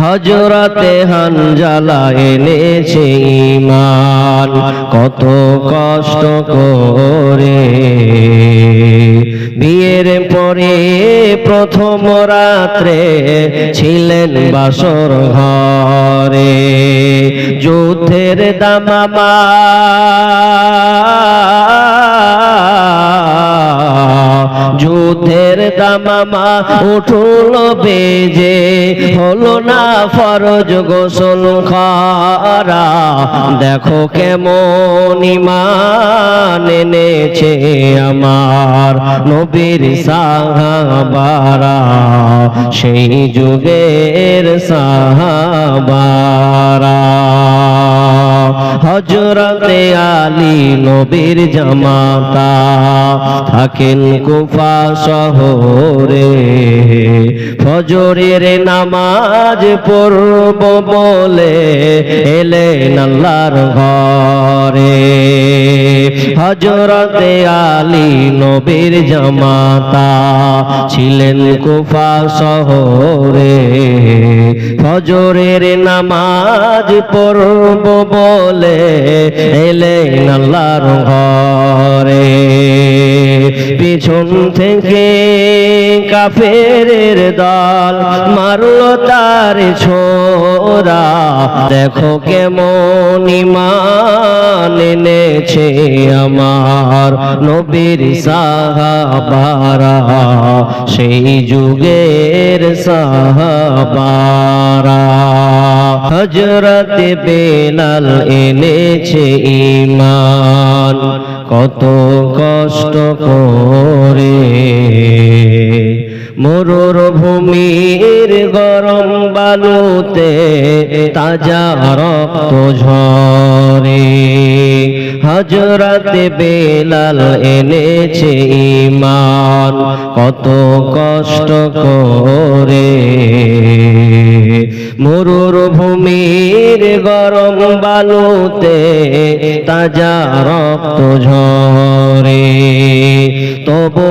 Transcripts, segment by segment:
হযরতে হানজালা এনেছে ঈমান কত কষ্ট করে। বিয়ের পরে প্রথম রাত্রে ছিলেন বাসর ঘরে, যুদ্ধের দামামা যুদ্ধের দামামা উঠল বেজে, হলো না ফরজ গোসল করা। দেখো কেমন ঈমান এনেছে আমার নবীর সাহাবারা, সেই যুগের সাহাবারা। হযরতে আলী নবীর জামাতা থাকেন কুফা শহরে, ফজরের নামাজ পড়ব বলে এলেন আল্লাহর ঘরে। হযরতে আলী নবীর জামাতা ছিলেন কুফা শহরে, ফজরের নামাজ পড়ব বলে এলেন আল্লাহর ঘরে। পিছন থেকে কাফেরের দল মারল তার ছোরা, দেখো কেমন ঈমান এনেছে আমার নবীর সাহাবারা, সেই যুগের সাহাবারা। হযরতে বেলাল এনেছে ঈমান কত কষ্ট করে। মরুর ভূমির গরম বালুতে তাজা রক্ত ঝরে, হযরতে বেলাল এনেছে ঈমান কত কষ্ট করে। মরুর ভূমির গরম বালুতে তাজা রক্ত ঝরে, তবু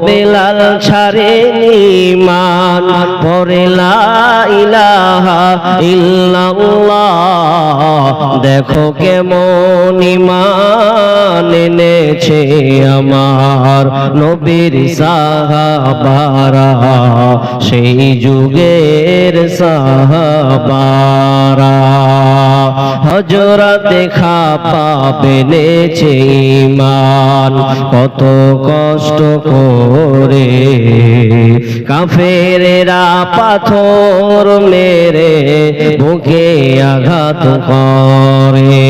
বেলাল ছাড়েনি ঈমান, পড়ে লা ইলাহা ইল্লাল্লাহ। দেখো কেমন ঈমান এনেছে আমার নবীর সাহাবারা, সেই যুগের সাহাবারা। হযরতে খাব্বাব এনেছে ঈমান কত কষ্ট করে। কাফেরেরা পাথর মেরে বুকে আঘাত করে,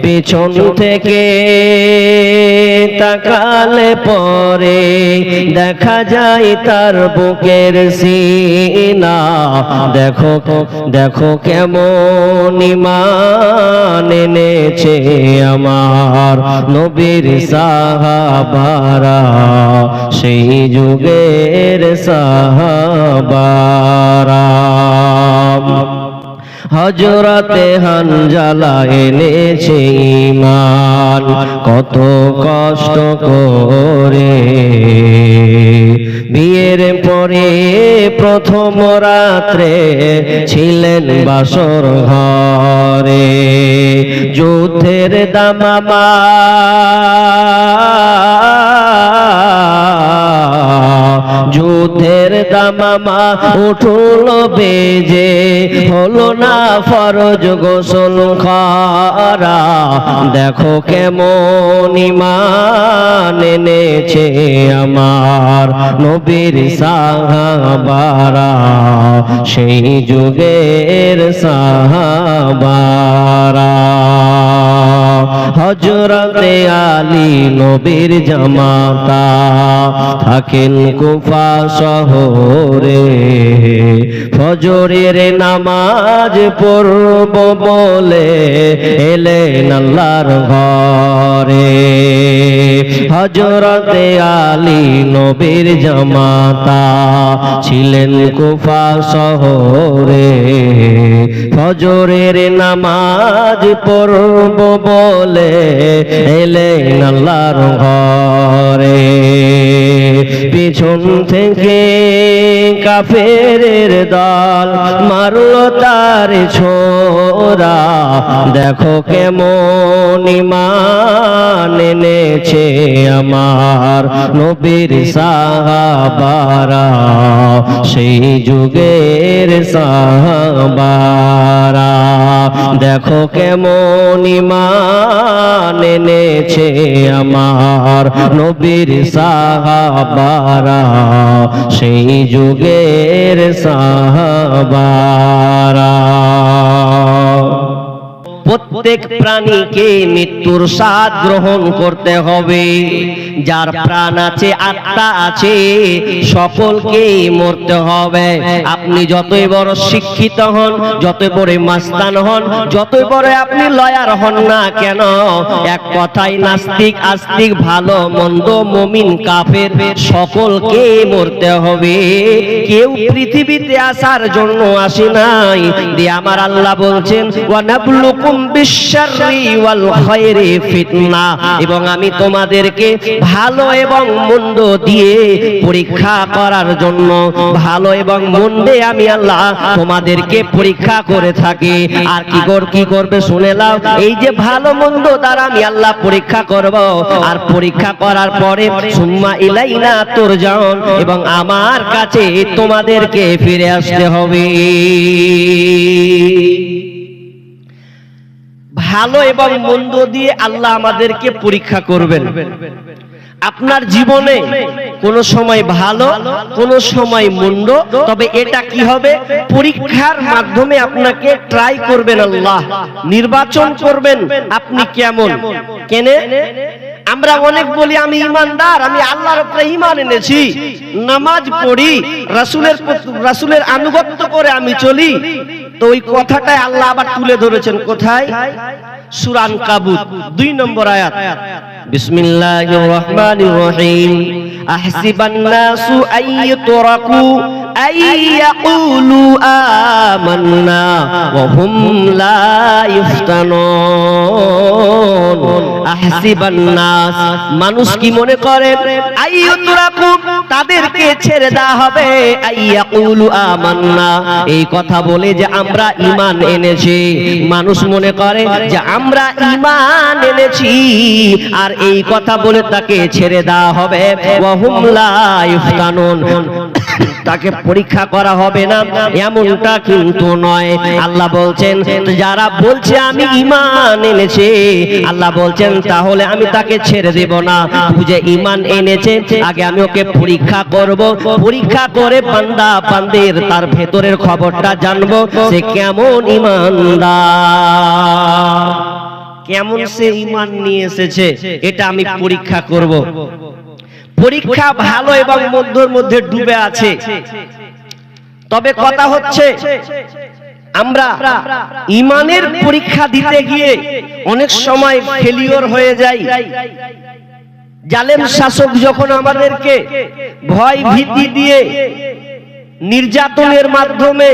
পিছন থেকে তাকালে পরে দেখা যায় তার বুকের সিনা। দেখো দেখো কেমন ঈমান এনেছে আমার নবীর সাহাবারা, সেই যুগের সাহাবারা। হযরতে হানজালা এনেছে ঈমান কত কষ্ট করে। বিয়ের পরে প্রথম রাত্রে ছিলেন বাসর ঘরে, যুদ্ধের দামামা যুদ্ধের দামামা উঠল বেজে, হলো না ফরজ গোসল করা। দেখো কেমন ঈমান এনেছে আমার নবীর সাহাবারা, সেই যুগের সাহাবারা। হযরতে আলী নবীর জামাতা থাকেন কুফা শহরে, ফজরের নামাজ পড়ব বলে এলেন আল্লাহর ঘরে। হযরতে আলী নবীর জামাতা ছিলেন কুফা শহরে, ফজরের নামাজ পড়ব বলে এলেন আল্লাহর ঘরে। পিছন থেকে কাফেরের দল মারলো তার ছোরা, দেখো কেমন ঈমান এনেছে আমার নবীর সাহাবারা, সেই যুগের সাহাবারা। দেখো কেমন ঈমান এনেছে আমার নবীর সাহাবারা, সেই যুগের সাহাবারা। প্রত্যেক প্রাণীকে মৃত্যুর স্বাদ গ্রহণ করতে হবে। যার প্রাণ আছে, আত্মা আছে, সকলকেই মরতে হবে। আপনি যতই বড় শিক্ষিত হন, যতই বড় মাস্তান হন, যতই বড় আপনি লয়ার হন না কেন, এক কথায় নাস্তিক আস্তিক ভালো মন্দ মুমিন কাফের সকলকে মরতে হবে। কেউ পৃথিবীতে আসার জন্য আসে নাই। দিয়ে আমার আল্লাহ বলছেন ওয়ানাবলুকুম বিশ-শাররি ওয়াল খায়রি ফিতনা, এবং আমি তোমাদেরকে ভালো এবং মন্দ দিয়ে পরীক্ষা করার জন্য, ভালো এবং মন্দে আমি আল্লাহ তোমাদেরকে পরীক্ষা করে থাকি। আর কি করবে শুনে নাও, এই যে ভালো মন্দ দ্বারা আমি আল্লাহ পরীক্ষা করব, আর পরীক্ষা করার পরে সুম্মা ইলাইনা তুরজাউন, এবং আমার কাছে তোমাদেরকে ফিরে আসতে হবে। ভালো এবং মন্দ দিয়ে আল্লাহ আমাদেরকে পরীক্ষা করবেন। আপনার জীবনে কোন সময় ভালো, কোন সময় মন্দ, তবে এটা কি হবে, পরীক্ষার মাধ্যমে আপনাকে ট্রাই করবেন আল্লাহ, নির্বাচন করবেন আপনি কেমন। কেনে আমরা অনেক বলি আমি ঈমানদার, আমি আল্লাহর উপরে ঈমান এনেছি, নামাজ পড়ি, রাসূলের আনুগত্য করে আমি চলি। তো ওই কথাটাই আল্লাহ আবার তুলে ধরেছেন কোথায়, সূরা আনকাবুত 2 নম্বর আয়াত। বিসমিল্লাহির রহমানির রহিম। আহসিবান নাসু আইয়ুতরাকু আইয়াকুলু আমান্না ওয়া হুম লা ইফতানুন। আহসিবান নাস, মানুষ কি মনে করে, আইয়ুতরাকু, তাদেরকে ছেড়ে দেওয়া হবে, আইয়াকুলু আমান্না, এই কথা বলে যে আমরা ঈমান এনেছি। মানুষ মনে করে যে আমরা ঈমান এনেছি, আর এই কথা বলে তাকে ছেড়ে দেওয়া হবে, ওয়া হুম লা ইফতানুন, তাকে পরীক্ষা করা হবে না, এমনটা কিন্তু নয়। আল্লাহ বলছেন যারা বলছে আমি ঈমান এনেছি, আল্লাহ বলছেন তাহলে আমি তাকে ছেড়ে দেব না। বুঝে ঈমান এনেছে, আগে আমি ওকে পরীক্ষা করব, পরীক্ষা করে বান্দা বান্দির তার ভেতরের খবরটা জানবো, সে কেমন ঈমানদার, কেমন সে ঈমান নিয়ে এসেছে, এটা আমি পরীক্ষা করব। পরীক্ষা ভালো এবং মন্দর মধ্যে ডুবে আছে। তবে কথা হচ্ছে আমরা ঈমানের পরীক্ষা দিতে গিয়ে অনেক সময় ফেলিওর হয়ে যাই। জালেম শাসক যখন আমাদেরকে ভয় ভীতি দিয়ে, নির্যাতনের মাধ্যমে,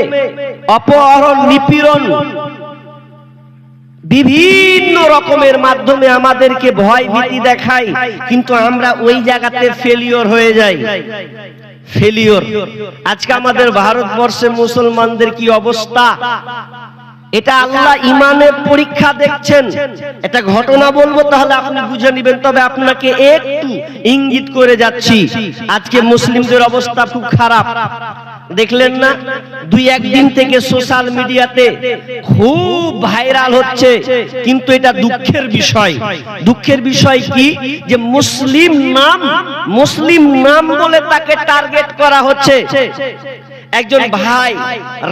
অপহরণ নিপীড়ন বিভিন্ন রকমের মাধ্যমে আমাদেরকে ভয় ভীতি দেখায়, কিন্তু আমরা ওই জায়গাতে ফেলিওর হয়ে যাই। ফেলিওর। আজকে আমাদের ভারতবর্ষে মুসলমানদের কি অবস্থা, এটা আল্লাহ ঈমানের পরীক্ষা দেখছেন। এটা ঘটনা বলবো তাহলে আপনি বুঝে নেবেন, তবে আপনাকে একটু ইঙ্গিত করে যাচ্ছি। আজকে মুসলিমদের অবস্থা খুব খারাপ, দেখলেন না? 2-1 দিন থেকে সোশ্যাল মিডিয়াতে খুব ভাইরাল হচ্ছে, কিন্তু এটা দুঃখের বিষয়। দুঃখের বিষয় কি, যে মুসলিম নাম বলে তাকে টার্গেট করা হচ্ছে। একজন ভাই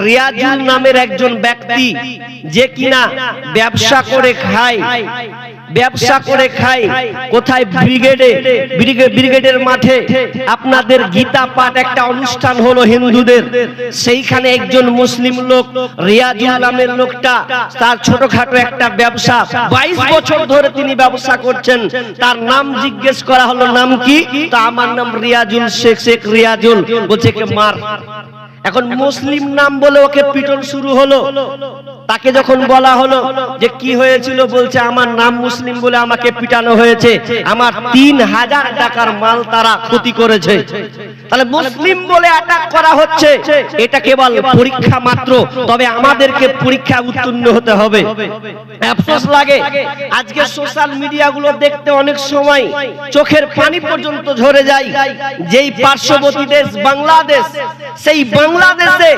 রিয়াজুল নামের একজন ব্যক্তি, যে কিনা ব্যবসা করে খায়, কোথায় ব্রিগেডের মাঠে আপনাদের গীতা পাঠ একটা অনুষ্ঠান হলো হিন্দুদের, সেইখানে একজন মুসলিম লোক রিয়াজুল নামের লোকটা, তার ছোটখাটো একটা ব্যবসা, 22 বছর ধরে তিনি ব্যবসা করছেন। তার নাম জিজ্ঞেস করা হলো, নাম কি? তা আমার নাম রিয়াজুল, শেখ রিয়াজুল। বলছে কে মার। এখন মুসলিম নাম বলে ওকে পিটন শুরু হলো। তাকে যখন বলা হলো যে কি হয়েছিল, বলছে আমার নাম মুসলিম বলে আমাকে পিটানো হয়েছে, আমার 3000 টাকার মাল তারা ক্ষতি করেছে। তাহলে মুসলিম বলে অ্যাটাক করা হচ্ছে, এটা কেবল পরীক্ষা মাত্র, তবে আমাদেরকে পরীক্ষা উত্তীর্ণ হতে হবে। আফসোস লাগে আজকে সোশ্যাল মিডিয়া গুলো দেখতে অনেক সময় চোখের পানি পর্যন্ত ঝরে যায়। যেই পার্শ্ববর্তী দেশ বাংলাদেশ, সেই বাংলাদেশে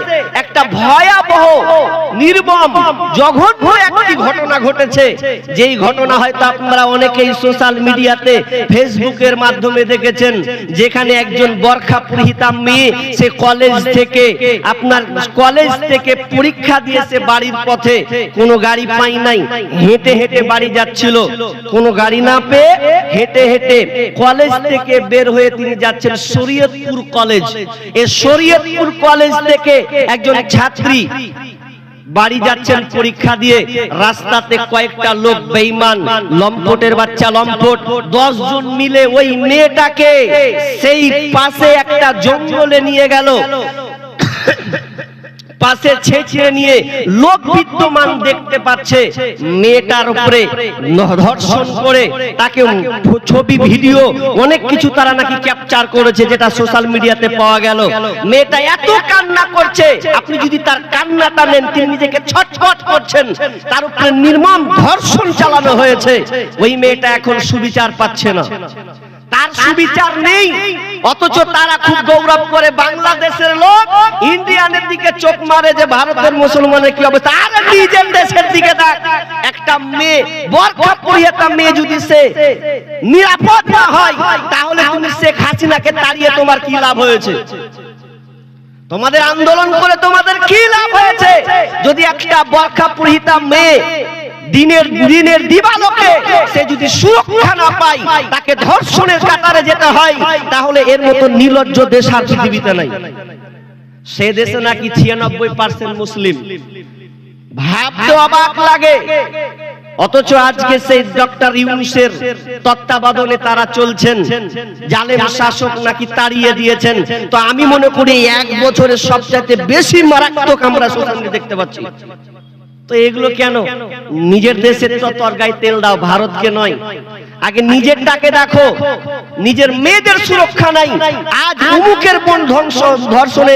একটা ভয়াবহ নির্মম জঘন্য একটি ঘটনা ঘটেছে, যেই ঘটনা হয়তো আপনারা অনেকেই সোশ্যাল মিডিয়াতে ফেসবুকের মাধ্যমে দেখেছেন, যেখানে একজন বরখা পরিহিতা মেয়ে সে কলেজ থেকে পরীক্ষা দিয়েছে বাড়ির পথে, কোনো গাড়ি পাই নাই, হেঁটে হেঁটে বাড়ি যাচ্ছিল, কোনো গাড়ি না পেয়ে হেঁটে হেঁটে কলেজ থেকে বের হয়ে তিনি যাচ্ছেন শরীয়তপুর কলেজ। এই শরীয়তপুর কলেজ থেকে একজন ছাত্রী বাড়ি যাচ্ছেন পরীক্ষা দিয়ে, রাস্তাতে কয়েকটা লোক বেঈমান, লম্পটের বাচ্চা লম্পট, 10 জন মিলে ওই মেয়েটাকে সেই পাশে একটা জঙ্গলে নিয়ে গেল, পাশে ছেঁচড়ে নিয়ে লোক বিদ্যমান দেখতে পাচ্ছে মেয়েটার উপরে ধর্ষণ করে, তাকে ছবি ভিডিও অনেক কিছু তারা নাকি ক্যাপচার করেছে, যেটা সোশ্যাল মিডিয়াতে পাওয়া গেল। মেয়েটা এত কান্না করছে, আপনি যদি তার কান্নাটা নেন, তিনি নিজেকে ছটফট করছেন, তার উপরে নির্মম ধর্ষণ চালানো হয়েছে। ওই মেয়েটা এখন সুবিচার পাচ্ছে না, তার সুবিচার নেই, অথচ তারা খুব গৌরব করে বাংলাদেশের লোক ইন্ডিয়ানের দিকে চোখ মারে যে ভারতের মুসলমানের কি অবস্থা। আর নিজের দেশের দিকে দেখ, একটা মেয়ে বরখা পরিহিতা মেয়ে যদি সে নিরাপদ না হয়, তাহলে তুমি শেখ হাসিনাকে তাড়িয়ে তোমার কি লাভ হয়েছে? তোমাদের আন্দোলন করে তোমাদের কি লাভ হয়েছে? যদি একটা বরখা পরিহিতা মেয়ে দিনের দিবালোকে সে যদি সুরক্ষা না পায়, তাকে ধর্ষণের কাতারে যেতে হয়, তাহলে এর মতো নির্লজ্জ দেশ আর পৃথিবীতে নাই। সে দেশে নাকি 96% মুসলিম, ভাবতে অবাক লাগে। অথচ আজকে সেই ডক্টর ইউনূসের তত্ত্বাবধানে তারা চলছেন, জালেম শাসক নাকি তাড়িয়ে দিয়েছেন। তো আমি মনে করি 1 বছরের সবচাইতে বেশি মারাত্মক আমরা সোশ্যাল মিডিয়ায় দেখতে পাচ্ছি। তো এগুলো কেন? নিজের দেশের তো তরকায় তেল দাও, ভারতকে নয়। আগে নিজেরটাকে দেখো, নিজের মেয়েদের সুরক্ষা নাই। আজ অমুকের বোন ধর্ষণে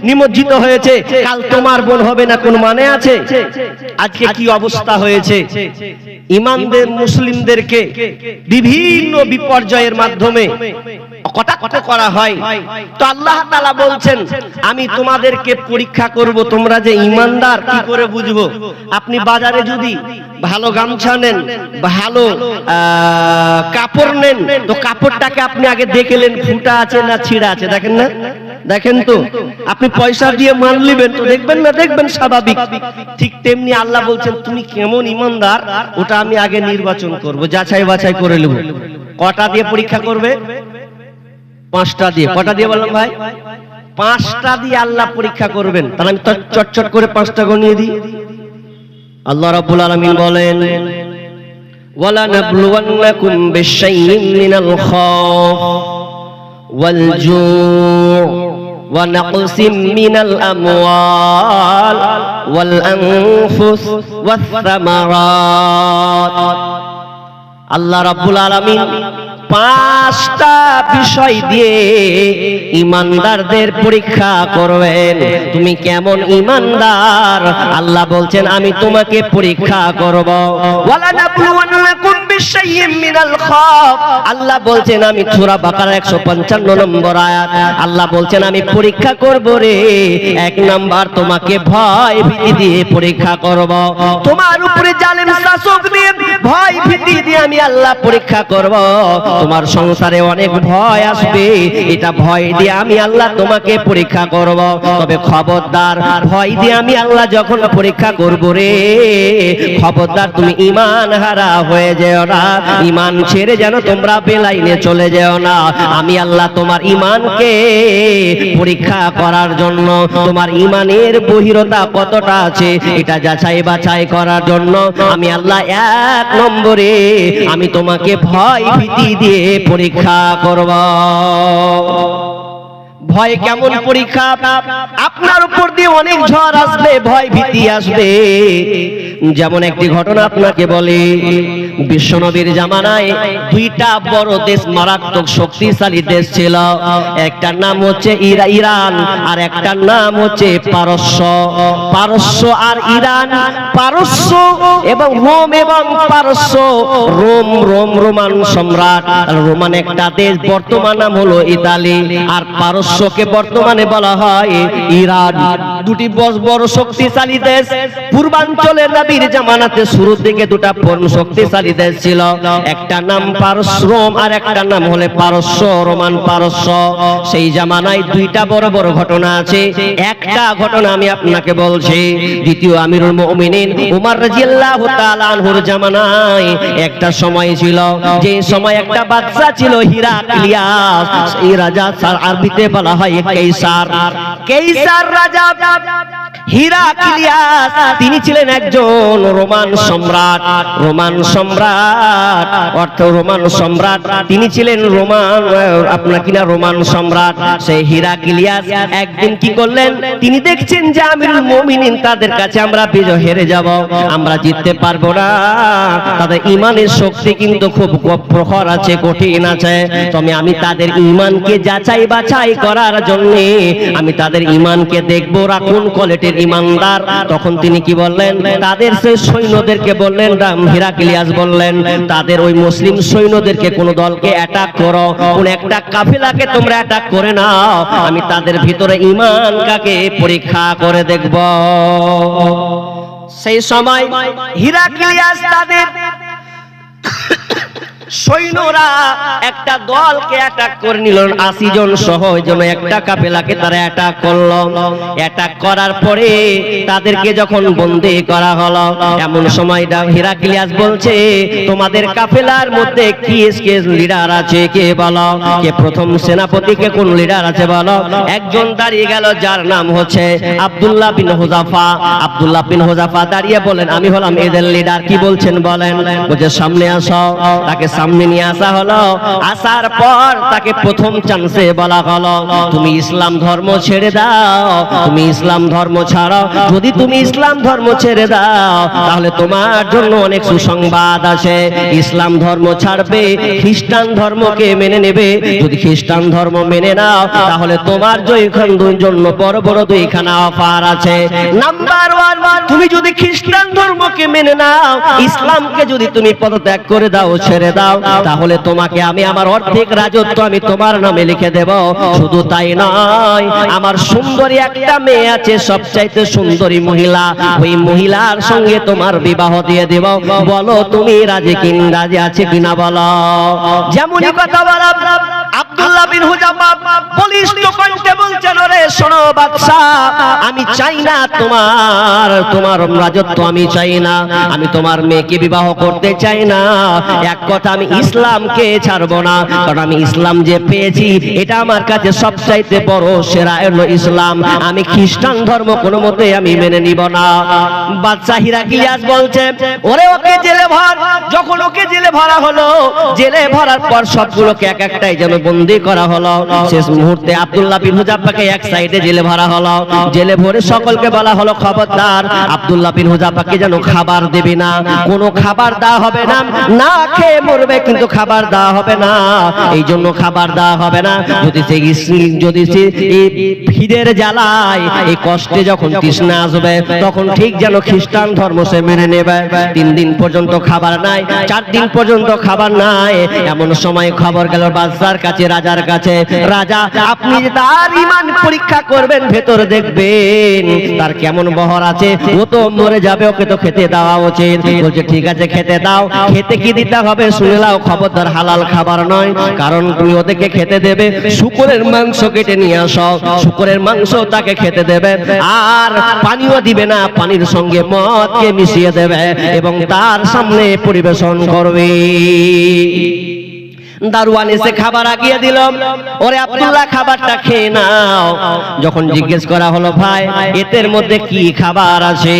নিমজ্জিত হয়েছে, কাল তোমার বোন হবে না, কোন মানে আছে? আজকে কি অবস্থা হয়েছে? ইমানদের মুসলিমদেরকে বিভিন্ন বিপর্যয়ের মাধ্যমে কটাক্ষ করা হয়। তো আল্লাহ তাআলা বলছেন, আমি তোমাদেরকে পরীক্ষা করব, তোমরা যে ইমানদার কি করে বুঝবো? আপনি বাজারে যদি ভালো গামছা নেন, ভালো কাপড় নেন, তো কাপড়টাকে আপনি আগে দেখলেন ফুটা আছে না ছিঁড়া আছে, দেখেন না? দেখেন তো। আপনি পয়সা দিয়ে মাল নেবেন তো দেখবেন না, দেখবেন স্বাভাবিক। ঠিক তেমনি আল্লাহ বলছেন, তুমি কেমন ইমানদার ওটা আমি আগে নির্বাচন করব, যাচাই বাছাই করে নেব। কটা দিয়ে পরীক্ষা করবে? 5টা দিয়ে। কটা দিয়ে বললাম ভাই? 5টা দিয়ে আল্লাহ পরীক্ষা করবেন। তাহলে আমি চটচট করে 5টা গণিয়ে দিই। আল্লাহ রাব্বুল আলামিন বলেন, ওয়ালা নাবলুওয়ান্নাকুম বিশাইইন মিনাল খাউফ ওয়াল জু' ওয়া নাকসিম মিনাল আমওয়াল ওয়াল আনফুস ওয়াস সামারাত। আল্লাহ রাব্বুল আলামিন 5টা বিষয় দিয়ে ইমানদারদের পরীক্ষা করবেন। তুমি কেমন ইমানদার আল্লাহ বলছেন আমি তোমাকে পরীক্ষা করব। ওয়ালা নাবলুওয়ান্নাকুম বিশাইইন মিনাল খাউফ, আল্লাহ বলছেন আমি সূরা বাকারা 155 নম্বর আয়াত, আল্লাহ বলছেন আমি পরীক্ষা করব রে। 1 নাম্বার তোমাকে ভয় ভীতি দিয়ে পরীক্ষা করব। তোমার উপরে জালেম শাসক দিয়ে ভয় ভীতি দিয়ে আমি আল্লাহ পরীক্ষা করব। তোমার সংসারে অনেক ভয় আসবে, এটা ভয় দিয়ে আমি আল্লাহ তোমাকে পরীক্ষা করব। তবে খবরদার, ভয় দিয়ে আমি আল্লাহ যখন পরীক্ষা করব রে, খবরদার তুমি ঈমান হারা হয়ে যেও না, ঈমান ছেড়ে যেন তোমরা বেলাইনে চলে যেও না। আমি আল্লাহ তোমার ঈমানকে পরীক্ষা করার জন্য, তোমার ঈমানের গভীরতা কতটা আছে এটা যাচাই বাছাই করার জন্য আমি আল্লাহ 1 নম্বরে আমি তোমাকে ভয় ভীতি দিয়ে পরীক্ষা করব। ভয় কেমন পরীক্ষা, আপনার উপর দিয়ে অনেক ঝড় আসবে, ভয় ভীতি আসবে। যেমন একটি ঘটনা আপনাকে বলি, বিশ্বনবীর জামানায় দুইটা বড় দেশ, মারাত্মক শক্তিশালী দেশ ছিল। একটার নাম হচ্ছে ইরান, আর একটার নাম হচ্ছে পারস্য। পারস্য আর ইরান, পারস্য এবং রোম এবং পারস্য, রোমান সম্রাট। রোমান একটা দেশ, বর্তমান নাম হলো ইতালি, আর পারস্যকে বর্তমানে বলা হয় ইরান। দুটি বড় শক্তিশালী দেশ। পূর্বাঞ্চলের নবীর জামানাতে শুরুর দিকে দুটা শক্তিশালী দেশ ছিল, একটা নাম পারস্য রোম, আর একটা নাম হলো পারস্য, রোমান পারস্য। সেই জামানায় দুইটা বড় বড় ঘটনা আছে। একটা ঘটনা আমি আপনাকে বলছি, দ্বিতীয় আমিরুল মুমিনিন উমর রাদিয়াল্লাহু তাআলা আনহুর জামানায় একটা সময় ছিল, যে সময় একটা বাদশা ছিল হিরাক্লিয়াস। এই রাজা আরবিতে বলা হয় কেইসার। কেইসার রাজা হিরাক্লিয়াস, তিনি ছিলেন একজন রোমান সম্রাট। রোমান সম্রাট অর্থ রোমান সম্রাট, তিনি ছিলেন রোমান, আপনার কিনা রোমান সম্রাট। সেই হিরাক্লিয়াস একদিন কি করলেন, তিনি দেখছেন যে আমিরুল মুমিনিন তাদের কাছে আমরা বিজয় হেরে যাব, আমরা জিততে পারবো না, তাদের ইমানের শক্তি কিন্তু খুব প্রখর আছে, কঠিন আছে। তবে আমি তাদের ইমানকে যাচাই বাছাই করার জন্য আমি তাদের ইমানকে দেখবো, রাখুন কোয়ালিটির ইমানদার। তখন তিনি কি বললেন, তাদের সেই সৈন্যদেরকে বললেন, হিরাক্লিয়াস বললেন, তাদের ওই মুসলিম সৈন্যদেরকে কোন দলকে অ্যাটাক করো, কোন একটা কাফেলাকে তোমরা অ্যাটাক করে নাও, আমি তাদের ভিতরে ঈমান কাকে পরীক্ষা করে দেখব। সেই সময় হিরাক্লিয়াস তাদের সৈন্যরা একটা দলকে অ্যাটাক করে নিল, 80 জন সহ, ওই জন্য একটা কাফেলাকে তারা অ্যাটাক করলো। অ্যাটাক করার পরে তাদেরকে যখন বন্দী করা হলো, এমন সময় হিরাক্লিয়াস বলছে, তোমাদের কাফেলার মধ্যে কি লিডার আছে, কে বলো, কে প্রথম সেনাপতি, কে কোন লিডার আছে বলো। একজন দাঁড়িয়ে গেল, যার নাম হচ্ছে আব্দুল্লাহ বিন হুযাফা। আব্দুল্লাহ বিন হুযাফা দাঁড়িয়ে বলেন, আমি হলাম এদের লিডার। কি বলছেন বলেন? বলছে সামনে আসো। তাকে সামনে নিয়ে আসা হলো। আসার পর তাকে প্রথম চান্সে বলা হলো, তুমি ইসলাম ধর্ম ছেড়ে দাও, তুমি ইসলাম ধর্ম ছাড়ো। যদি তুমি ইসলাম ধর্ম ছেড়ে দাও তাহলে তোমার জন্য অনেক সুসংবাদ আছে। ইসলাম ধর্ম ছাড়বে, খ্রিস্টান ধর্মকে মেনে নেবে। যদি খ্রিস্টান ধর্ম মেনে নাও তাহলে তোমার জন্য বড় বড় দুইখানা অফার আছে। নাম্বার 1, তুমি যদি খ্রিস্টান ধর্মকে মেনে নাও, ইসলামকে যদি তুমি পদত্যাগ করে দাও, ছেড়ে দাও, তাহলে তোমাকে আমি আমার অর্ধেক রাজত্ব আমি তোমার নামে লিখে দেব। শুধু তাই নয়, আমার সুন্দরী একটা মেয়ে আছে, সবচাইতে সুন্দরী মহিলা, ওই মহিলার সঙ্গে তোমার বিবাহ দিয়ে দেব। বলো তুমি রাজি আছে কিনা বলো। যেমনই কথা বলা আব্দুল্লাহ বিন হুযাফা বলিষ্ঠ কণ্ঠে বলছেন, ওরে শোনো বাদশা, আমি চাই না তোমার রাজত্ব, আমি চাই না, আমি তোমার মেয়েকে বিবাহ করতে চাই না। এক কথা, আমি ইসলামকে ছাড়বো না, কারণ আমি ইসলাম যে পেয়েছি এটা আমার কাছে সবচাইতে বড় সেরা হলো ইসলাম। আমি খ্রিস্টান ধর্ম কোনো মতে আমি মেনে নিব না। বাদশা হিরাক্লিয়াস বলছে, ওরে ওকে জেলে ভর। যখন ওকে জেলে ভরা হলো, জেলে ভরার পর সবগুলোকে এক একটাই যেন বন্দী করা হলো। শেষ মুহূর্তে আব্দুল্লাহ বিন হুযাফাকে এক সাইডে জেলে ভরা হলো। জেলে ভরে সকলকে বলা হলো, খবরদার আব্দুল্লাহ বিন হুযাফাকে যেন খাবার দেবে না, কোনো খাবার দেওয়া হবে না, না খেয়ে মরবে কিন্তু খাবার দেওয়া হবে না। এই জন্য খাবার দেওয়া হবে না। যদি সে খিদের জ্বালায়, এই কষ্টে যখন তৃষ্ণা আসবে, তখন ঠিক যেন খ্রিস্টান ধর্ম সে মেনে নেবে। 3 দিন পর্যন্ত খাবার নাই, 4 দিন পর্যন্ত খাবার নাই। এমন সময় খবর গেল বাদশার কাছে, রাজার কাছে, রাজা আপনি তার ঈমান পরীক্ষা করবেন, ভেতর দেখবেন তার কেমন বহর আছে, ও তো মরে যাবে, ওকে তো খেতে দেওয়া উচিত। বলছে ঠিক আছে খেতে দাও। খেতে কি দিতে হবে শুনে নাও, খবরদার হালাল খাবার নয়, কারণ তুমি ওদেরকে খেতে দেবে শূকরের মাংস কেটে নিয়ে আসো, শূকরের মাংস তাকে খেতে দেবে, আর পানিও দিবে না, পানির সঙ্গে মদকে মিশিয়ে দেবে এবং তার সামনে পরিবেশন করবে। দারোয়ান এসে খাবার আগিয়ে দিল, ওরে আব্দুল্লাহ খাবারটা খেয়ে নাও। যখন জিজ্ঞেস করা হলো, ভাই এদের মধ্যে কি খাবার আছে,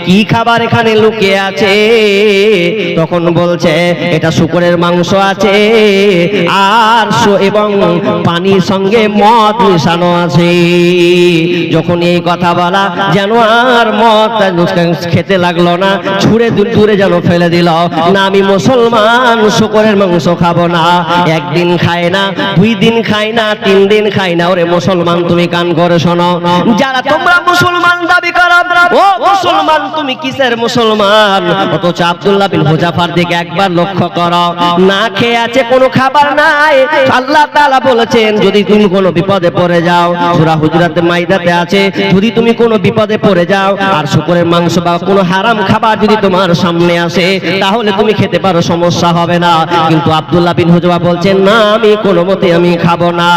কি খাবার এখানে লুকিয়ে আছে, তখন বলছে এটা শূকরের মাংস আছে আর আর এবং পানির সঙ্গে মদ মিশানো আছে। যখন এই কথা বলা যেন আর মদ খেতে লাগলো না, ছুঁড়ে দূরে যেন ফেলে দিল। না, আমি মুসলমান শুকরের মাংস খাবো না। একদিন খায় না, 2 দিন খায় না, 3 দিন খায় না। ওরে মুসলমান, তুমি কান করে শোনো, যারা তোমরা মুসলমান দাবি করো, ও মুসলমান তুমি কিসের মুসলমান? অথচ আব্দুল্লাহ বিন হুযাফার দিকে একবার লক্ষ্য করো, না খেয়ে আছে, কোনো খাবার নাই। আল্লাহ তাআলা বলেছেন যদি তুমি কোনো বিপদে পড়ে যাও, সূরা হুজুরাতে মাইদাতে আছে, যদি তুমি কোনো বিপদে পড়ে যাও আর শুকরের মাংস বা কোনো হারাম খাবার যদি তোমার সামনে আসে, তাহলে তুমি খেতে পারো, সমস্যা হবে না। কিন্তু আব্দুল্লাহ বিন হুযাফা বলছেন না, আমি কোনো মতে আমি খাবো না।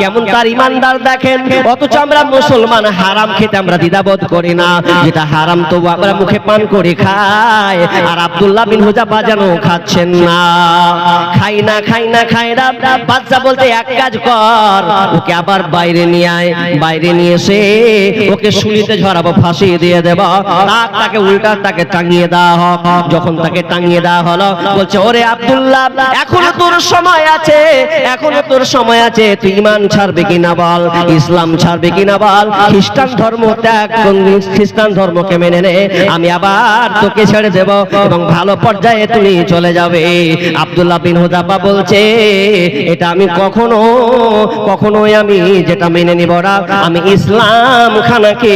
কেমন তার ইমানদার দেখেন। অথচ আমরা মুসলমান হারাম খেতে আমরা দ্বিধাবোধ করি না, যেটা হারাম তো আমরা মুখে পান করে খাই। আর আব্দুল্লাহ বিন হুযাফা যেন খাচ্ছেন না, খাই না খাই না খাই না। বাদশা বলতে এক কাজ কর, ওকে আবার বাইরে নিয়ে আয়, বাইরে নিয়ে এসে ওকে শুলিতে ঝরাবো, ফাঁসি দিয়ে দেব। তাকে উল্টা তাকে টাঙিয়ে দেওয়া হোক। যখন তাকে টাঙিয়ে দেওয়া হলো, বলছে ওরে আব্দুল্লাহ, এখনো তোর সময় আছে, এখনো তোর সময় আছে, তুই ঈমান ছাড়বে কিনা বল, ইসলাম ছাড়বে কিনা বল, খ্রিস্টান ধর্ম ত্যাগ, খ্রিস্টান ধর্মকে মেনে নে, আমি আবার তোকে ছেড়ে দেব এবং ভালো পর্যায়ে তুমি চলে যাবে। আব্দুল্লাহ বিন হুযাফা বলছে এটা আমি কখনোই আমি যেটা মেনে নিব না, আমি ইসলাম খানাকে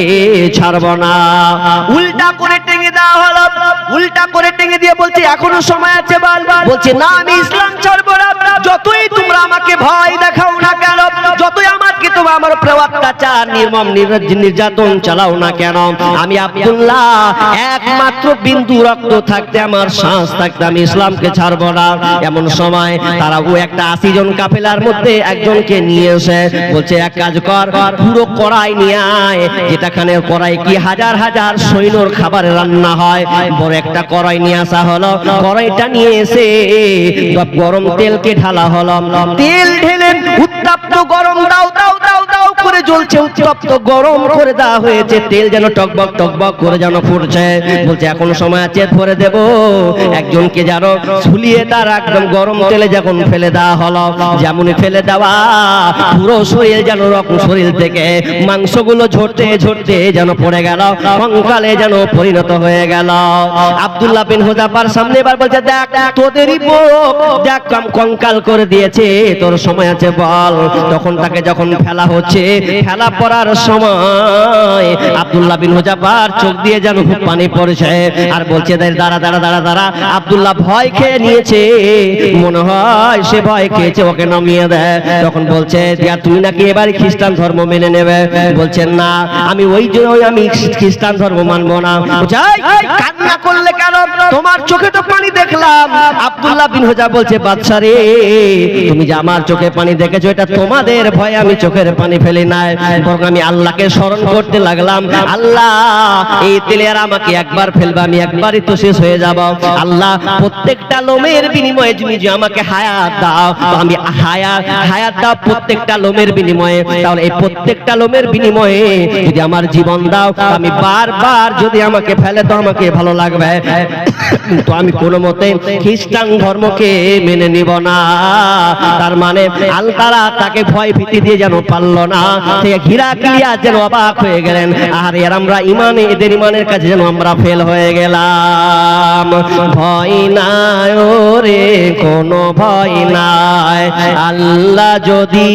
ছাড়ব না। উল্টা করে টেনে দেওয়া হলো, উল্টা করে টেনে দিয়ে বলছে এখনো সময় আছে বল, বলছে না আমি ইসলাম ছাড়ব না। যতই তোমরা আমাকে ভয় দেখাও না কেন, যতই আমাকে তোমরা আমার উপরে অত্যাচার নির্মম নির্যাতন চালাও না কেন, আমি আব্দুল্লাহ একমাত্র বিন্দু রক্ত থাকতে, আমার শ্বাস থাকতে আমি ইসলামকে ছাড়ব না। এমন সময় তারা ও একটা 80 জন কাফেলার মধ্যে একজনকে নিয়ে এসে বলছে এক কাজ কর, পুরো কড়াই নিয়ে আয়, যেটাখানে কড়াই কি হাজার হাজার সৈন্যর খাবার রান্না হয়, বড় একটা কড়াই নিয়ে আসা হলো। কড়াইটা নিয়ে এসে গরম তেলকে ঢালা হলো, তেল ঢেলে উত্তপ্ত গরম দাও দাও দাও দাও করে জ্বলছে, উত্তপ্ত গরম করে দেওয়া হয়েছে, তেল যেন টকবক টকবক করে যেন ফুটছে। বলছে এখন সময় আছে, ভরে দেব। একজনকে যেন ঝুলিয়ে তার একদম গরম তেলে যখন ফেলে দেওয়া হলো, যেমনই ফেলে দেওয়া পুরো শরীর যেন শরীর থেকে মাংসগুলো ঝরতে ঝরতে যেন পড়ে গেল, কঙ্কালে যেন পরিণত হয়ে গেল। আব্দুল্লাহ বিন হুযাফার সামনে এবার বলছে দেখ তোদেরই বুক দেখ কঙ্কাল করে দিয়েছে, তোর সময় আছে বল। তখন তাকে যখন ফেলা হচ্ছে, ফেলা পড়ার সময় আব্দুল্লাহ বিন হুযাফার চোখ দিয়ে যেন পানি পড়ছে আর বলছে দাঁড়া দাঁড়া দাঁড়া দাঁড়া। আব্দুল্লাহ ভয় খেয়ে নিয়েছে, মনে হয় সে ভয় খেয়েছে, ওকে নামিয়ে দেয়। তখন বলছে তুমি নাকি এবার খ্রিস্টান ধর্ম মেনে নেবে? বলছেন না, আমি আমি খ্রিস্টান ধর্ম মানবো না। কান্না করলে কেন? তোমার চোখে তো পানি দেখলাম। আব্দুল্লাহ বিন হুযাফা বলছে বাদশা রে, তুমি যে আমার চোখে পানি দেখেছো, এটা তোমাদের ভয়ে আমি চোখের পানি ফেলি নাই, বরং আমি আল্লাহকে স্মরণ করতে লাগলাম। আল্লাহ এই তেলে আর আমাকে একবার ফেলবে, আমি একবারই তো শেষ হয়ে যাব। আল্লাহ প্রত্যেকটা লোমের বিনিময়ে তুমি যে আমাকে হায়াত দাও, আমি হায়াত দাও প্রত্যেকটা লোমের বিনিময়ে। তাহলে এই প্রত্যেকটা লোমের বিনিময়ে যদি আমার জীবন দাও, আমি বারবার যদি আমাকে ফেলে তো আমাকে ভালো লাগবে, কিন্তু আমি কোনো মতে খ্রিস্টান ধর্মকে মেনে নিব না। তার মানে আলতারা তাকে ভয় ভীতি দিয়ে যেন পারল না, হিরাক্লিয়া যেন অবাক হয়ে গেলেন। আর আমরা ইমানে, এদের ইমানের কাছে যেন আমরা ফেল হয়ে গেলাম। ভয় নাই ওরে, কোনো ভয় নাই, আল্লাহ যদি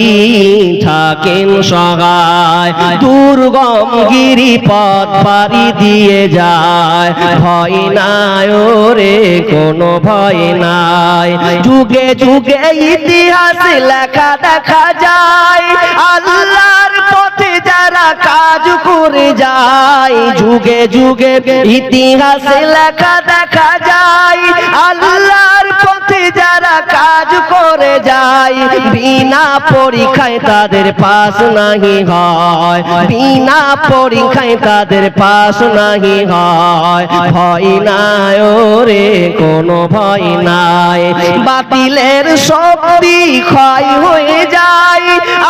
থাকেন সহায়, দুর্গম গিরিপথ পাড়ি দিয়ে যায়। ভয় নাই ওরে, কোনো ভয় নাই, যুগে যুগে ইতিহাস লেখা দেখা যায়, আল্লাহর পথে যারা কাজ করে যায়। যুগে যুগে ইতিহাস লেখা দেখা যায়, আল্লাহর পথে যারা কাজ করে যায়। বিনা পরীক্ষায় তাদের পাস নাহি হয়, বিনা পরীক্ষায় তাদের পাস নাহি হয়। ভয় নাই ওরে, কোনো ভয় নাই, বাতিলের শক্তি ক্ষয় হয়ে যায়,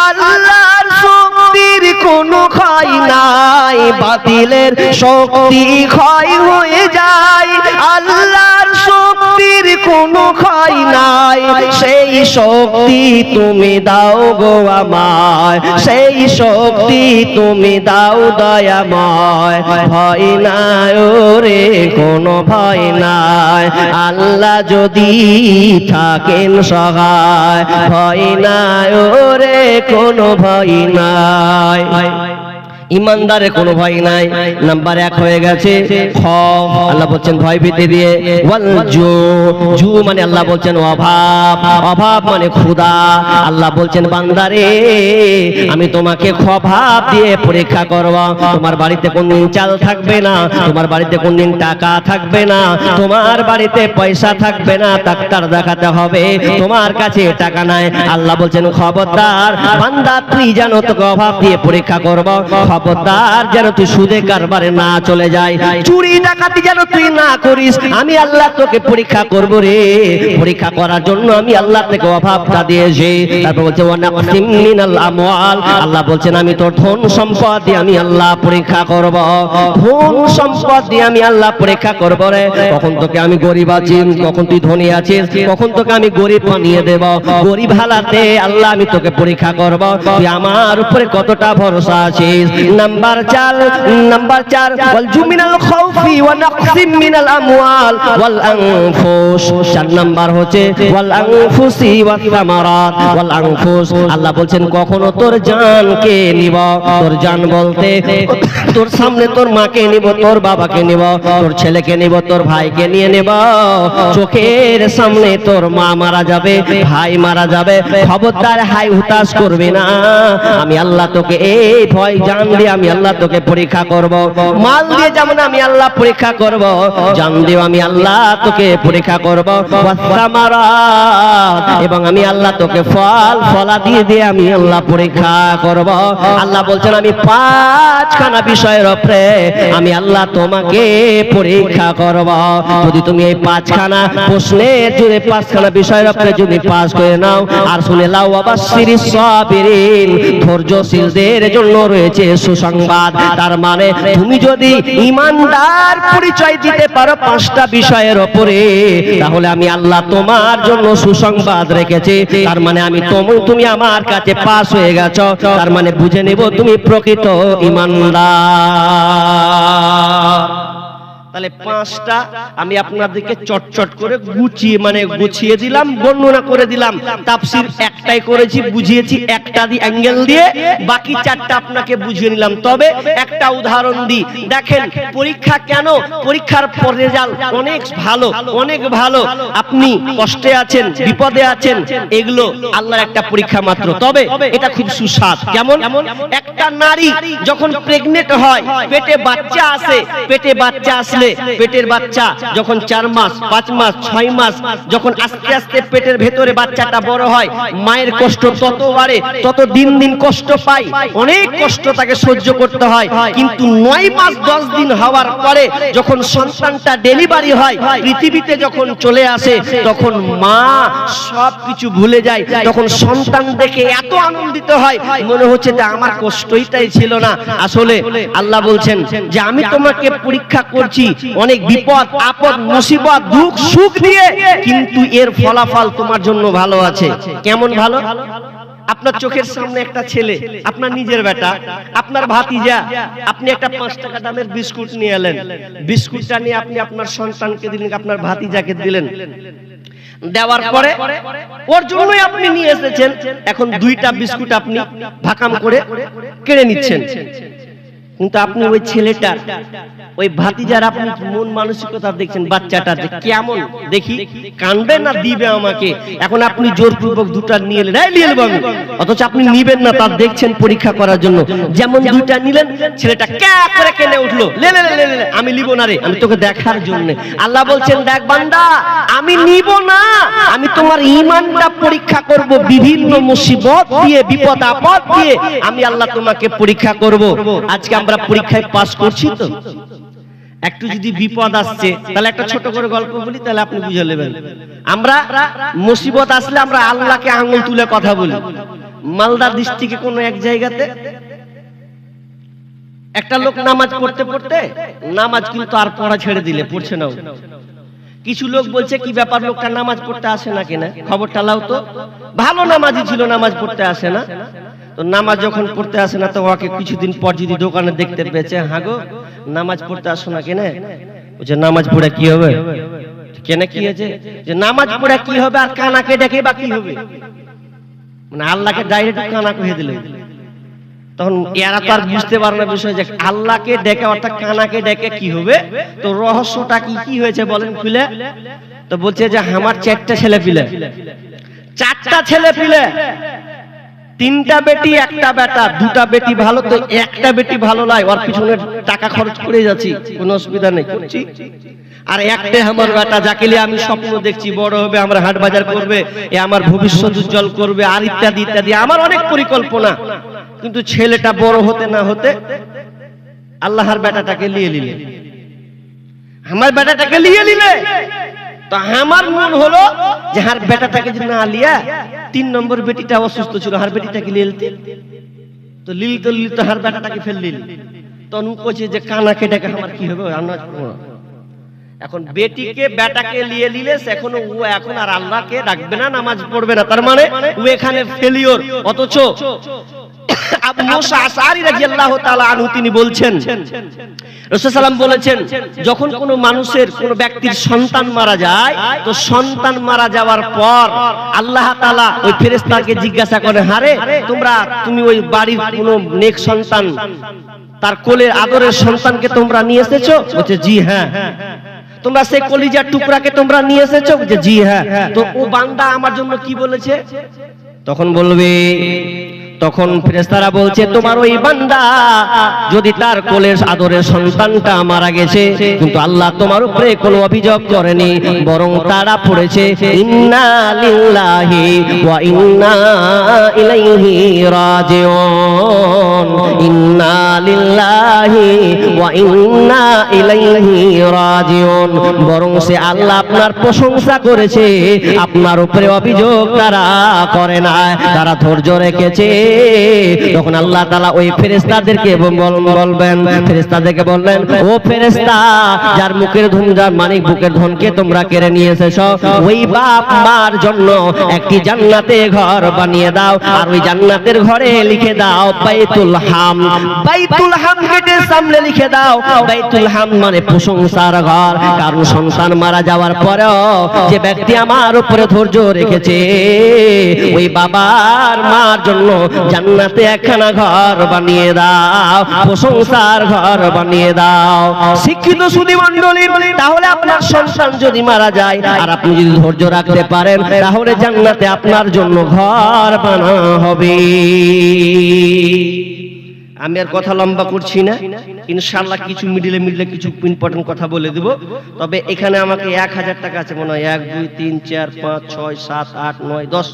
আল্লাহর শক্তির কোনো ক্ষয় নাই, বাতিলের শক্তি ক্ষয় হয়ে যায়। আল্লাহর শক্তির কোনো ক্ষয় নাই, সেই শক্তি তুমি দাও গো আমায়, সেই শক্তি তুমি দাও দয়াময়। ভয় নাই ওরে কোনো ভয় নাই, আল্লাহ যদি থাকেন সহায়। ভয় নাই ওরে কোনো ভয় নাই, ইমানদারের কোনো ভয় নাই। নাম্বার 1 হয়ে গেছে খৌফ, আল্লাহ বলছেন ভয় ভীতি দিয়ে। ওয়াল জু মানে আল্লাহ বলছেন অভাব, অভাব মানে ক্ষুধা। আল্লাহ বলছেন বান্দারে আমি তোমাকে অভাব দিয়ে পরীক্ষা করব। তোমার বাড়িতে কোনদিন চাল থাকবে না, তোমার বাড়িতে কোনদিন টাকা থাকবে না, তোমার বাড়িতে পয়সা থাকবে না, ডাক্তার দেখাতে হবে, তোমার কাছে টাকা নাই। আল্লাহ বলছেন খবরদার বান্দা তুই জানো তোকে অভাব দিয়ে পরীক্ষা করব। খবরদার যেন তুই সুদে কারবারে না চলে যায়, চুরি ডাকাতি যেন তুই না করিস। আমি আল্লাহ তোকে পরীক্ষা করব রে, পরীক্ষা করার জন্য আমি আল্লাহ থেকে অভাবটা দিয়েছি। তারপর বলছে ওয়ানাকসিম মিনাল আমওয়াল, আল্লাহ বলছেন আমি তোর ধন সম্পদ দিয়ে আমি আল্লাহ পরীক্ষা করব। ধন সম্পদ দিয়ে আমি আল্লাহ পরীক্ষা করব রে। কখন তোকে আমি গরিব আছি, কখন তুই ধনী আছিস, কখন তোকে আমি গরিব বানিয়ে দেব। গরিব হালাতে আল্লাহ আমি তোকে পরীক্ষা করব, তুই আমার উপরে কতটা ভরসা আছিস। নাম্বার 4 ওয়াল জুমিনাল খাউফি ওয়া নাকসিম মিনাল আমওয়াল ওয়াল আনফুস। 4 নাম্বার হচ্ছে ওয়াল আনফুসি ওয়াস সামারাত। ওয়াল আনফুস আল্লাহ বলছেন কখনো তোর জানকে নিব, তোর জান বলতে তোর সামনে তোর মাকে নিব, তোর বাবাকে নিব, তোর ছেলেকে নিব, তোর ভাইকে নিয়ে নেব। চোখের সামনে তোর মা মারা যাবে, ভাই মারা যাবে, খবরদার হাই হুতাশ করবে না। আমি আল্লাহ তোকে এই ভয় জান দিয়ে আমি আল্লাহ তোকে পরীক্ষা করব। মাল দিয়ে যেমন আমি আল্লাহ পরীক্ষা করব, জান দিয়ে আমি আল্লাহ তোকে পরীক্ষা করব। এবং আমি আল্লাহ তোকে ফল ফলা দিয়ে দিয়ে আমি আল্লাহ পরীক্ষা করব। আল্লাহ বলছেন আমি 5খানা বিষয়ের উপরে আমি আল্লাহ তোমাকে পরীক্ষা করব। যদি তুমি এই 5খানা প্রশ্নের যদি 5খানা বিষয়ের উপরে যদি পাস করে নাও, আর শুনে লাও ওয়াবাশশিরিস সাবিরিন, ধৈর্যশীলদের জন্য রয়েছে সুসংবাদ। তার মানে তুমি যদি ঈমানদার পরিচয় দিতে পারো 5টা বিষয়ের উপরে, তাহলে আমি আল্লাহ তোমার জন্য সুসংবাদ রেখেছি। তার মানে আমি তুমি আমার কাছে পাস হয়ে গেছো, তার মানে বুঝে নেব তুমি প্রকৃত ঈমানদার। তাহলে 5টা আমি আপনাদেরকে চটচট করে গুছিয়ে দিলাম, বর্ণনা করে দিলাম। তাফসীর একটাই করেছি, বুঝিয়েছি একটা দি অ্যাঙ্গেল দিয়ে, বাকি 4টা আপনাকে বুঝিয়ে নিলাম। তবে একটা উদাহরণ দিই, দেখেন পরীক্ষা কেন, পরীক্ষার রেজাল্ট অনেক ভালো, অনেক ভালো। আপনি কষ্টে আছেন, বিপদে আছেন, এগুলো আল্লাহর একটা পরীক্ষা মাত্র। তবে এটা খুব সুস্বাদ। কেমন? একটা নারী যখন প্রেগনেন্ট হয়, পেটে বাচ্চা আসে, পেটে বাচ্চা আসলে পেটের বাচ্চা যখন 4 মাস 5 মাস 6 মাস যখন আস্তে আস্তে পেটের ভেতরে বাচ্চাটা বড় হয়, মায়ের কষ্ট তত বাড়ে, তত দিন দিন কষ্ট পায়, অনেক কষ্ট তাকে সহ্য করতে হয়। কিন্তু 9 মাস 10 দিন হওয়ার পরে যখন সন্তানটা ডেলিভারি হয়, পৃথিবীতে যখন চলে আসে, তখন মা সব কিছু ভুলে যায়। তখন সন্তান দেখে এত আনন্দিত হয়, মনে হচ্ছে যে আমার কষ্টইটাই ছিল না। আসলে আল্লাহ বলছেন যে আমি তোমাকে পরীক্ষা করছি অনেক বিপদ আপদ মুসিবত দুঃখ সুখ দিয়ে, কিন্তু এর ফলাফল তোমার জন্য ভালো আছে। কেমন ভালো? আপনার চোখের সামনে একটা ছেলে, আপনার নিজের বেটা, আপনার ভাতিজা, আপনি একটা 5 টাকা দামের বিস্কুট নিয়ে এলেন, বিস্কুটটা নিয়ে আপনি আপনার সন্তানকে দিলেন, আপনার ভাতিজাকে দিলেন। দেওয়ার পরে ওর জন্যই আপনি নিয়ে এসেছেন, এখন 2টা বিস্কুট আপনি ভাকাম করে কেড়ে নিচ্ছেন। কিন্তু আপনি ওই ছেলেটার, ওই ভাতিজার আপনি মন মানসিকতা দেখছেন, বাচ্চাটা কেমন দেখি, কানবে না দিবে আমাকে। এখন আপনি জোরপূর্বক 2টা নিয়ে এলেন, নিয়ে নেব আমি, অথচ আপনি নিবেন না, তার দেখছেন পরীক্ষা করার জন্য। যেমন 2টা নিলেন, ছেলেটা ক্যা করে কেনে উঠলো, লে লে লে লে, আমি নিব না রে, আমি তোকে দেখার জন্য। আল্লাহ বলছেন দেখ বান্দা, আমি নিব না, আমি তোমার ঈমানটা পরীক্ষা করব, বিভিন্ন মুসিবত দিয়ে বিপদ আপদ দিয়ে আমি আল্লাহ তোমাকে পরীক্ষা করব। আজকে আমরা পরীক্ষায় পাস করছি তো, একটু যদি বিপদ আসছে তাহলে একটা ছোট করে গল্প বলি, তাহলে আপনি বুঝে নেবেন। আমরা মুসিবত আসলে আমরা আল্লাহকে আঙ্গুল তুলে কথা বলি। মালদা ডিস্ট্রিক্টে কোন এক জায়গাতে একটা লোক নামাজ পড়তে পড়তে নামাজ কিন্তু আর পড়া ছেড়ে দিলে, পড়ছে না। কিছু লোক বলছে কি ব্যাপার, লোকটা নামাজ পড়তে আসে না কেন, খবরটা লাও তো। ভালো নামাজি ছিল, নামাজ পড়তে আসে না। তো নামাজ যখন পড়তে আসে না, তো ওকে কিছুদিন পর যদি দোকানে দেখতে পেয়েছে, হ্যাঁ গো নামাজ পড়তে আসো না কেন, বলছে নামাজ পড়ে কি হবে, কেন কি হয়েছে, যে নামাজ পড়ে কি হবে আর কানাকে ডেকে বা কি হবে, মানে আল্লাহকে ডাইরেক্ট কানা কহে দিল। তখন এরা তো আর বুঝতে পারে না বিষয় যে আল্লাহকে ডেকে অর্থাৎ কানাকে ডেকে কি হবে। তো রহস্যটা কি কি হয়েছে বলেন খুলে। তো বলছে যে আমার 4টা ছেলে পিলে, 4টা ছেলে পিলে, 3টা বেটি 1টা বেটা, 2টা বেটি ভালো, তো 1টা বেটি ভালো নয়, ওর পিছনে টাকা খরচ করে যাচ্ছি, কোনো অসুবিধা নেই করছি। আর একটাই আমার বেটা, যাকে নিয়ে আমি স্বপ্ন দেখছি বড় হবে, আমরা হাট বাজার করবে, এ আমার ভবিষ্যৎ উজ্জ্বল করবে, আর ইত্যাদি ইত্যাদি, আমার অনেক পরিকল্পনা। কিন্তু ছেলেটা বড় হতে না হতে আল্লাহর বেটাটাকে নিয়ে নিলে, আমার বেটাটাকে নিয়ে নিলে। তো আমার মন হলো যে হার বেটাটাকে যদি না লিয়া, 3 নম্বর বেটিটা অসুস্থ ছিল, হার বেটিটাকে নিয়ে নিতে। তো লিল তো হার বেটাটাকে ফেল নিল। তখন কইছে যে কানাকে ডেকে আমার কি হবে, এখন বেটিকে বেটাকে নিয়ে নিলে এখন ও এখন আর আল্লাহকে ডাকবে না, নামাজ পড়বে না, তার মানে ও এখানে ফেলিওর। অথচ আবু মুসা আশআরী রাদিয়াল্লাহু তাআলা আনহু তিনি বলছেন, রাসূল সাল্লাল্লাহু আলাইহি ওয়াসাল্লাম বলেছেন, যখন কোনো মানুষের কোনো ব্যক্তির সন্তান মারা যায়, তো সন্তান মারা যাওয়ার পর আল্লাহ তাআলা ওই ফেরেশতাকে জিজ্ঞাসা করে, হারে তুমি ওই বাড়ির কোনো নেক সন্তান, তার কোলের আদরের সন্তানকে তোমরা নিয়ে এসেছো? বলছে জি হ্যাঁ। তোমরা সেই কলিজার টুকরাকে তোমরা নিয়ে এসেছো? বলছে জি হ্যাঁ। তো ও বান্দা আমার জন্য কি বলেছে? তখন বলবে, তখন ফেরেশতারা বলছে তোমার ওই বান্দা যদি তার কোলের আদরের সন্তানটা মারা গেছে, কিন্তু আল্লাহ তোমার উপরে কোনো অভিযোগ করেনি, বরং তারা পড়েছে ইন্না লিল্লাহি ওয়া ইন্না ইলাইহি রাজিউন, ইন্না লিল্লাহি ওয়া ইন্না ইলাইহি রাজিউন। বরং সে আল্লাহ আপনার প্রশংসা করেছে, আপনার উপরে অভিযোগ তারা করে না, তারা ধৈর্য রেখেছে। তখন আল্লাহ তাআলা ওই ফেরেশতাদেরকে বলবেন, ফেরেশতাদেরকে বললেন, ও ফেরেশতা, যার মুখের ধন, যার মানিক বুকের ধনকে তোমরা কেড়ে নিয়ে এসেছো, ওই বাপ মার জন্য একটি জান্নাতে ঘর বানিয়ে দাও, আর ওই জান্নাতের ঘরে লিখে দাও বাইতুল হাম। বাইতুল হাম গেটের সামনে লিখে দাও বাইতুল হাম মানে প্রশংসার ঘর। কারণ সন্তান মারা যাওয়ার পরেও যে ব্যক্তি আমার উপরে ধৈর্য রেখেছে, ওই বাবার মার জন্য জান্নাতে একখানা ঘর বানিয়ে দাও, প্রশংসার ঘর বানিয়ে দাও। শিক্ষিত সুধী মণ্ডলী, তাহলে আপনার সন্তান যদি মারা যায় আর আপনি যদি ধৈর্য রাখতে পারেন, তাহলে জান্নাতে আপনার জন্য ঘর বানানো হবে। আমি আর কথা লম্বা করছি না, ইনশাআল্লাহ কিছু মিডলে কিছু ইম্পর্টেন্ট কথা বলে দেব। তবে এখানে আমাকে 1000 টাকা আছে মনে হয়, 1 2 3 4 5 6 7 8 9 10,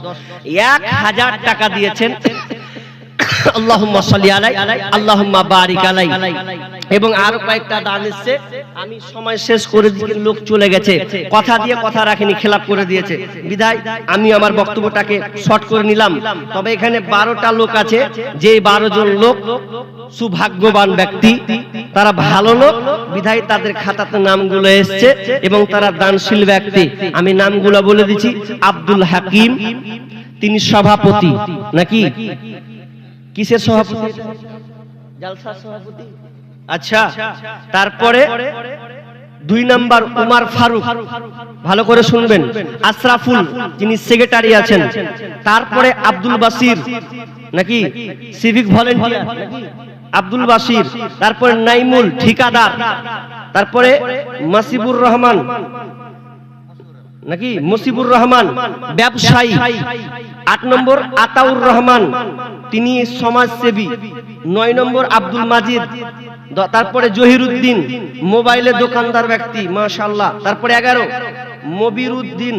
1000 টাকা দিয়েছেন। আল্লাহুম্মা সাল্লি আলাই, আল্লাহুম্মা বারিক আলাই। এবং আরো কয়েকটা দান এসেছে, আমি সময় শেষ করে দিকে লোক চলে গেছে, কথা দিয়ে কথা রাখেনি, খেলাপ করে দিয়েছে, বিধায় আমি আমার বক্তব্যটাকে শর্ট করে নিলাম। তবে এখানে 12টা লোক আছে, যে 12 জন লোক সুভাগ্যবান ব্যক্তি, তারা ভালো লোক, বিধায় তাদের খাতাতে নামগুলো এসেছে এবং তারা দানশীল ব্যক্তি। আমি নামগুলো বলে দিচ্ছি। আব্দুল হাকিম, তিনি সভাপতি, নাকি কিসের সভাপতি? জালসার সভাপতি। আচ্ছা, তারপরে 2 নাম্বার উমার ফারুক, ভালো করে শুনবেন, আশরাফুল, যিনি সেক্রেটারি আছেন। তারপরে আব্দুল বাসির, নাকি সিভিক ভলেন্টিয়ার, আব্দুল বাসির। তারপরে নাইমুল, ঠিকাদার। তারপরে মাসিবুর রহমান, নাকি মুসিবুর রহমান, ব্যবসায়ী। 8 নম্বর আতাউর রহমান, তিনি সমাজসেবী। 9 নম্বর আব্দুল মাজিদ। তারপরে জহিরুদ্দিন, মোবাইলের দোকানদার ব্যক্তি, মাশাআল্লাহ। তারপরে 11 মবিরুদ্দিন।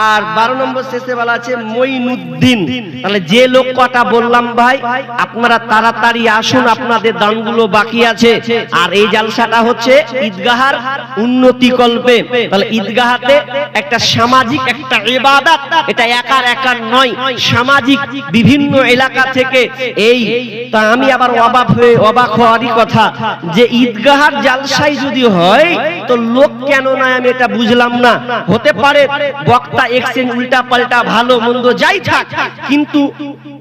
আর 12 নম্বর শেষে বলা আছে মঈনুদ্দিন। তাহলে যে লোক কটা বললাম ভাই, আপনারা তাড়াতাড়ি আসুন, আপনাদের দানগুলো বাকি আছে। আর এই জালসাটা হচ্ছে ঈদগাহার উন্নতি কল্পে। তাহলে ঈদগাহাতে একটা সামাজিক একটা ইবাদত, এটা একার নয়, সামাজিক বিভিন্ন এলাকা থেকে এই তা আমি আবার অবাক হওয়ারই কথা যে ঈদগাহার জালসাই যদি হয় তো লোক কেন না, আমি এটা বুঝলাম না। হতে পারে বক্তা এক্সচেঞ্জ উল্টা পাল্টা ভালো মন্দ যাই থাক, কিন্তু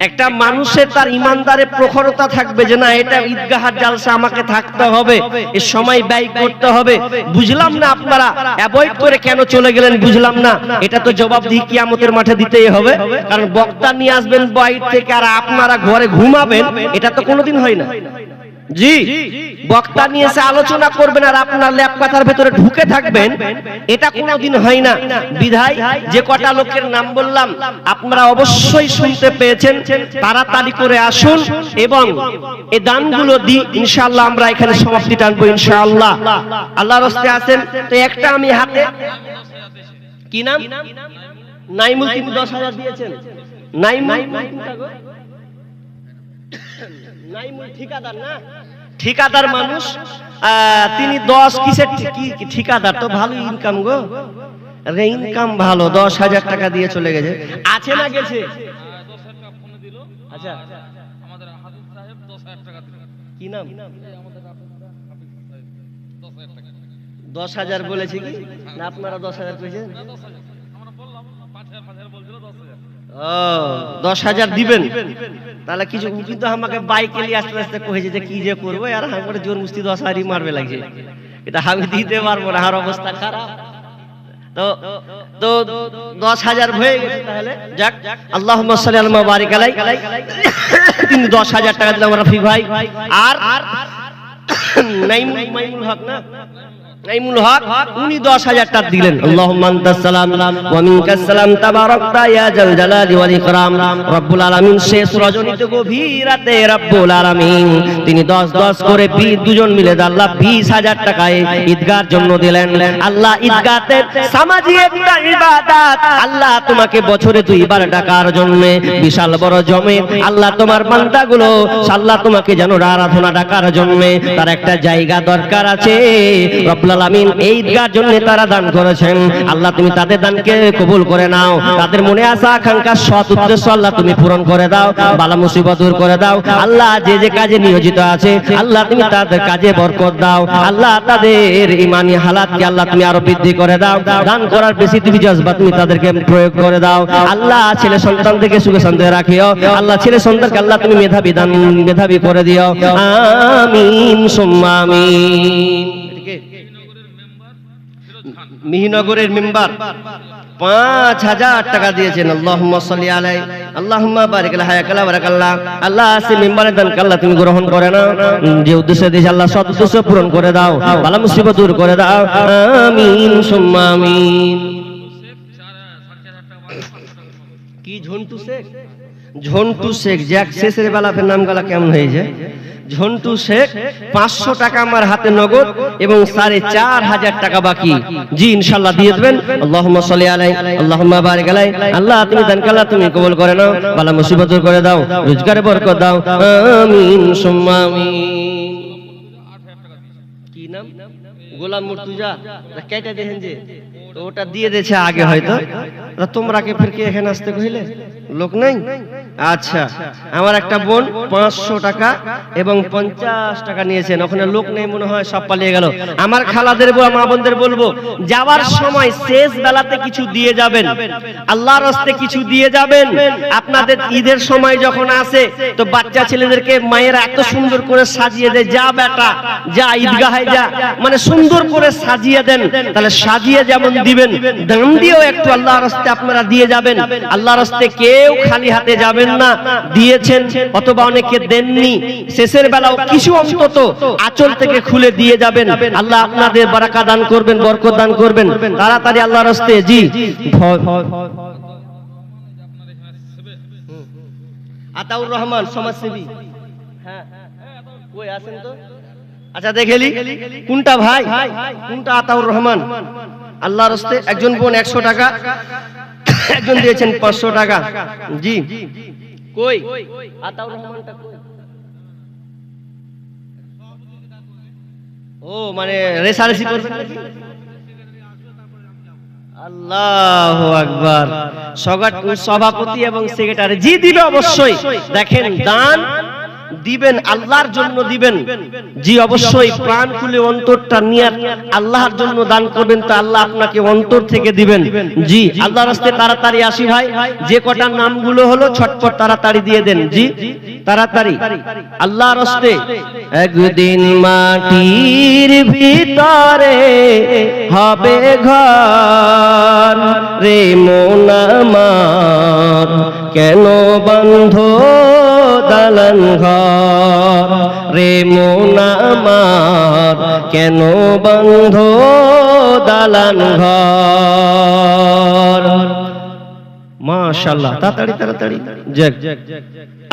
একটা মানুষের তার ইমানদারের প্রখরতা থাকবে যে না এটা ঈদগাহার জালসা, আমাকে থাকতে হবে, এর সময় ব্যয় করতে হবে। বুঝলাম না আপনারা অ্যাভয়েড করে কেন চলে গেলেন, বুঝলাম না। এটা তো জবাবদিহি কিয়ামতের মাঠে দিতেই হবে, কারণ বক্তা নিয়ে আসবেন বাইরে থেকে আর আপনারা ঘরে ঘুমাবেন, এটা তো কোনোদিন হয় না। জি, বক্তা নিয়ে এসে আলোচনা করবেন আর আপনার ল্যাপ কথার ভেতরে ঢুকে থাকবেন, এটা কোনোদিন হয় না। বিধায় যে কটা লোকের নাম বললাম আপনারা অবশ্যই শুনতে পেয়েছেন, তাড়াতাড়ি করে আসুন এবং এই দানগুলো দিই, ইনশাআল্লাহ আমরা এখানে সমাপ্তি টানবো ইনশাআল্লাহ। আল্লাহর রাস্তায় আছেন তো একটা আমি হাতে, কি নাম, নাইমুল, তিনি 10,000 দিয়েছেন। নাইমুল ঠিকাদার না, ঠিকাদার মানুষ, তিনি 10 কিসের ঠিকাদার, তো ভালো ইনকাম গো, ইনকাম ভালো, 10,000 টাকা দিয়ে চলে গেছে। আছে না গেছে? আচ্ছা, কি নাম? 10,000 বলেছে কি না, আপনারা 10,000 কইছেন? 10,000 দিবেন, তাহলে কিছু কিন্তু আমাকে বাইকে নিয়ে আস্তে আস্তে কয়েছে যে কি যে করবো, আর আমার জোর মুস্তি 10,000 মারবে লাগছে, এটা আমি দিতে পারবো না, আর অবস্থা খারাপ। তো 10,000 হয়ে গেছে, তাহলে যাক, আল্লাহুম্মা সাল্লি আলা বারিক আলাই। তিনি 10,000 টাকা দিলাম রাফি ভাই। আর নাইমুল হক না, নাইমুল হক, উনি 10,000 টাকা দিলেন। আল্লাহুম্মা আনতাস সালাম ওয়া মিনকাস সালাম তাবারাকতা ইয়া জাল জালালি ওয়াল ইকরাম। রব্বুল আলামিন শেষ রজনীতে গভীর রাতে রব্বুল আলামিন তিনি 10 করে দুজন মিলে আল্লাহ 20,000 টাকায় ঈদগাহর জন্য দিলেন। আল্লাহ ঈদগাহতে সামাজিক একটা ইবাদত, আল্লাহ তোমাকে বছরে 2 বার ডাকার জন্য বিশাল বড় জমে, আল্লাহ তোমার বান্দাগুলো আল্লাহ তোমাকে যেন আরাধনা ডাকার জন্য তার একটা জায়গা দরকার আছে। রব্বুল আলামিন এই ঈদগাহর জন্য তারা দান করেছেন, আল্লাহ তুমি তাদের দানকে কবুল করে নাও, তাদের মনে আশা আকাঙ্ক্ষা সৎ উদ্দেশ্য আল্লাহ তুমি পূরণ করে দাও, বালা মুসিবত দূর করে দাও। আল্লাহ যে যে কাজে নিয়োজিত আছে আল্লাহ তুমি তাদের কাজে বরকত দাও, আল্লাহ তাদের ঈমানি হালাতকে আল্লাহ তুমি আরো বৃদ্ধি করে দাও, দান করার বেশি তুমি জজবা তুমি তাদেরকে প্রয়োগ করে দাও। আল্লাহ ছেলে সন্তান থেকে সুখে শান্তিতে রাখিও, আল্লাহ ছেলে সন্তানকে আল্লাহ তুমি মেধাবী করে দিও, আমিন সুম্মা আমিন। মিহিনগরের মেম্বার 5,000 টাকা দিয়েছেন। আল্লাহুম্মা সাল্লি আলাইহি আল্লাহুম্মা বারিক আলা হায়াকাল্লাহ বারাকাল্লাহ। আল্লাহ সে মেম্বারের দান আল্লাহ তুমি গ্রহণ করে নাও, যে উদ্দেশ্যে দিয়েছে আল্লাহ সৎ উদ্দেশ্য পূরণ করে দাও, বালা মুসিবত দূর করে দাও, আমিন সুম্মা আমিন। কি ঝন্টু শেখ? ঝন্টু শেখ, জ্যাক শেষের বেলা ফের নাম গালা কেমন হয়ে যায়। ঝন্টু শেখ 500 টাকা আমার হাতে নগদ এবং 4,500 টাকা বাকি। জি ইনশাআল্লাহ দিয়ে দেবেন। আল্লাহুম্মা সাল্লি আলাইহি আল্লাহুম্মা বারিক আলাইহি। আল্লাহ তুমি দান আল্লাহ তুমি কবুল করে নাও, বালা মুসিবত দূর করে দাও, রোজগারে বরকত দাও, আমিন সুম্মা আমিন। কি নাম? গোলাম মুর্তজা, কেটে দেখেন যে তো ওটা দিয়ে দিয়েছে আগে, হয়তো তোমরা কে ফির কে এখানে আসতে কইলে লোক নাই। আচ্ছা, আমার একটা বোন 500 টাকা এবং 50 টাকা নিয়েছেন, ওখানে লোক নেই মনে হয়, সব পালিয়ে গেল। আমার খালাদের মা বোনদের বলবো যাওয়ার সময় শেষ বেলাতে কিছু দিয়ে যাবেন, আল্লাহর রাস্তায় কিছু দিয়ে যাবেন। আপনাদের ঈদের সময় যখন আসে তো বাচ্চা ছেলেদেরকে মায়েরা এত সুন্দর করে সাজিয়ে দেয়, যা বেটা যা ঈদগাহে যা, মানে সুন্দর করে সাজিয়ে দেন। তাহলে সাজিয়ে যেমন দিবেন, দাম দিয়েও একটু আল্লাহর রাস্তায় আপনারা দিয়ে যাবেন। আল্লাহর রাস্তায় কেউ খালি হাতে যাবেন না, দিয়েছেন অথবা অনেকে দেননি, শেষের বেলাও কিছু অন্তত আঁচল থেকে খুলে দিয়ে যাবেন। আল্লাহ আপনাদের বারাকা দান করবেন, বরকত দান করবেন। তাড়াতাড়ি আল্লাহর রাস্তায়। জি আতাউর রহমান সমাজসেবী, হ্যাঁ কই আছেন তো? আচ্ছা দেখেলি কোনটা ভাই, কোনটা আতাউর রহমান? আল্লাহর রাস্তায় একজন বোন 100 টাকা, একজন দিয়েছেন 500 টাকা। জি কই আতাউর রহমানটা কই? ও মানে রেসারেসি করবেন নাকি? আল্লাহু আকবার। সভাপতি এবং সেক্রেটারি জি দিবে অবশ্যই। দেখেন দান দিবেন আল্লাহর জন্য দিবেন। জি অবশ্যই প্রাণ খুলে অন্তরটা নিয়ে আল্লাহর জন্য দান করবেন, তো আল্লাহ আপনাকে অন্তর থেকে দিবেন। জি আল্লাহর রাস্তায় তাড়াতাড়ি আসি ভাই, যে কটা নামগুলো হলো ছটপট তাড়াতাড়ি দিয়ে দেন। জি তাড়াতাড়ি আল্লাহর রাস্তায়। একদিন মাটির ভিতরে হবে ঘর রে মন আমার, কেন বন্ধ দালান ঘর রে মন আমার, কেন বন্ধ দালান ঘর। মাশাআল্লাহ তাড়াতাড়ি তাড়াতাড়ি। যাক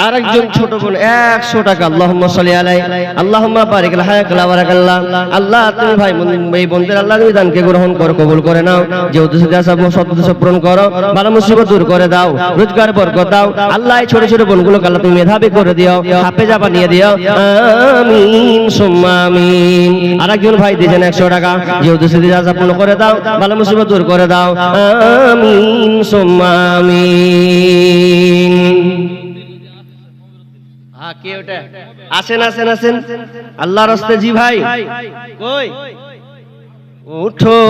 আরেকজন ছোট বোন 100 টাকা। আল্লাহুম্মা সাল্লি আলাইহি আল্লাহুম্মা বারিক লাহুয়া বারাকাল্লাহ। আল্লাহ তুমি ভাই এই বোনদের আল্লাহ তুমি দানকে গ্রহণ করো, কবুল করে নাও। যে উদ্দেশ্যে আসব সৎ উদ্দেশ্য পূরণ করো, বালা মুসিবত দূর করে দাও, রোজগার বরকত দাও। আল্লাহ এই ছোট ছোট বোনগুলোকে আল্লাহ তুমি মেধাবী করে দিও, হাফেজা বানিয়ে দিও। আমিন সুম্মা আমিন। আরেকজন ভাই দিয়েছেন 100 টাকা। যে উদ্দেশ্যে আসব পূর্ণ করে দাও, বালা মুসিবত দূর করে দাও। আমিন সুম্মা আমিন। কে ওটা? আসেন আসেন আসেন আল্লাহর রাস্তায়। জি ভাই কই? উঠো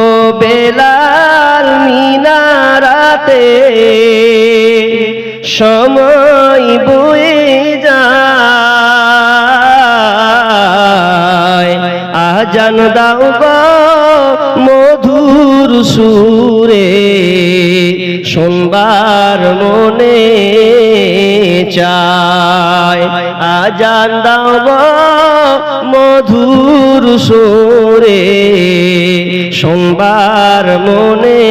বেলাল মিনারাতে, সময় বয়ে যায়, আজান দাও গো মধুর সুরে, শুনবার মনে চায়। আজান দাও গো মধুর সুরে, শুনবার মনে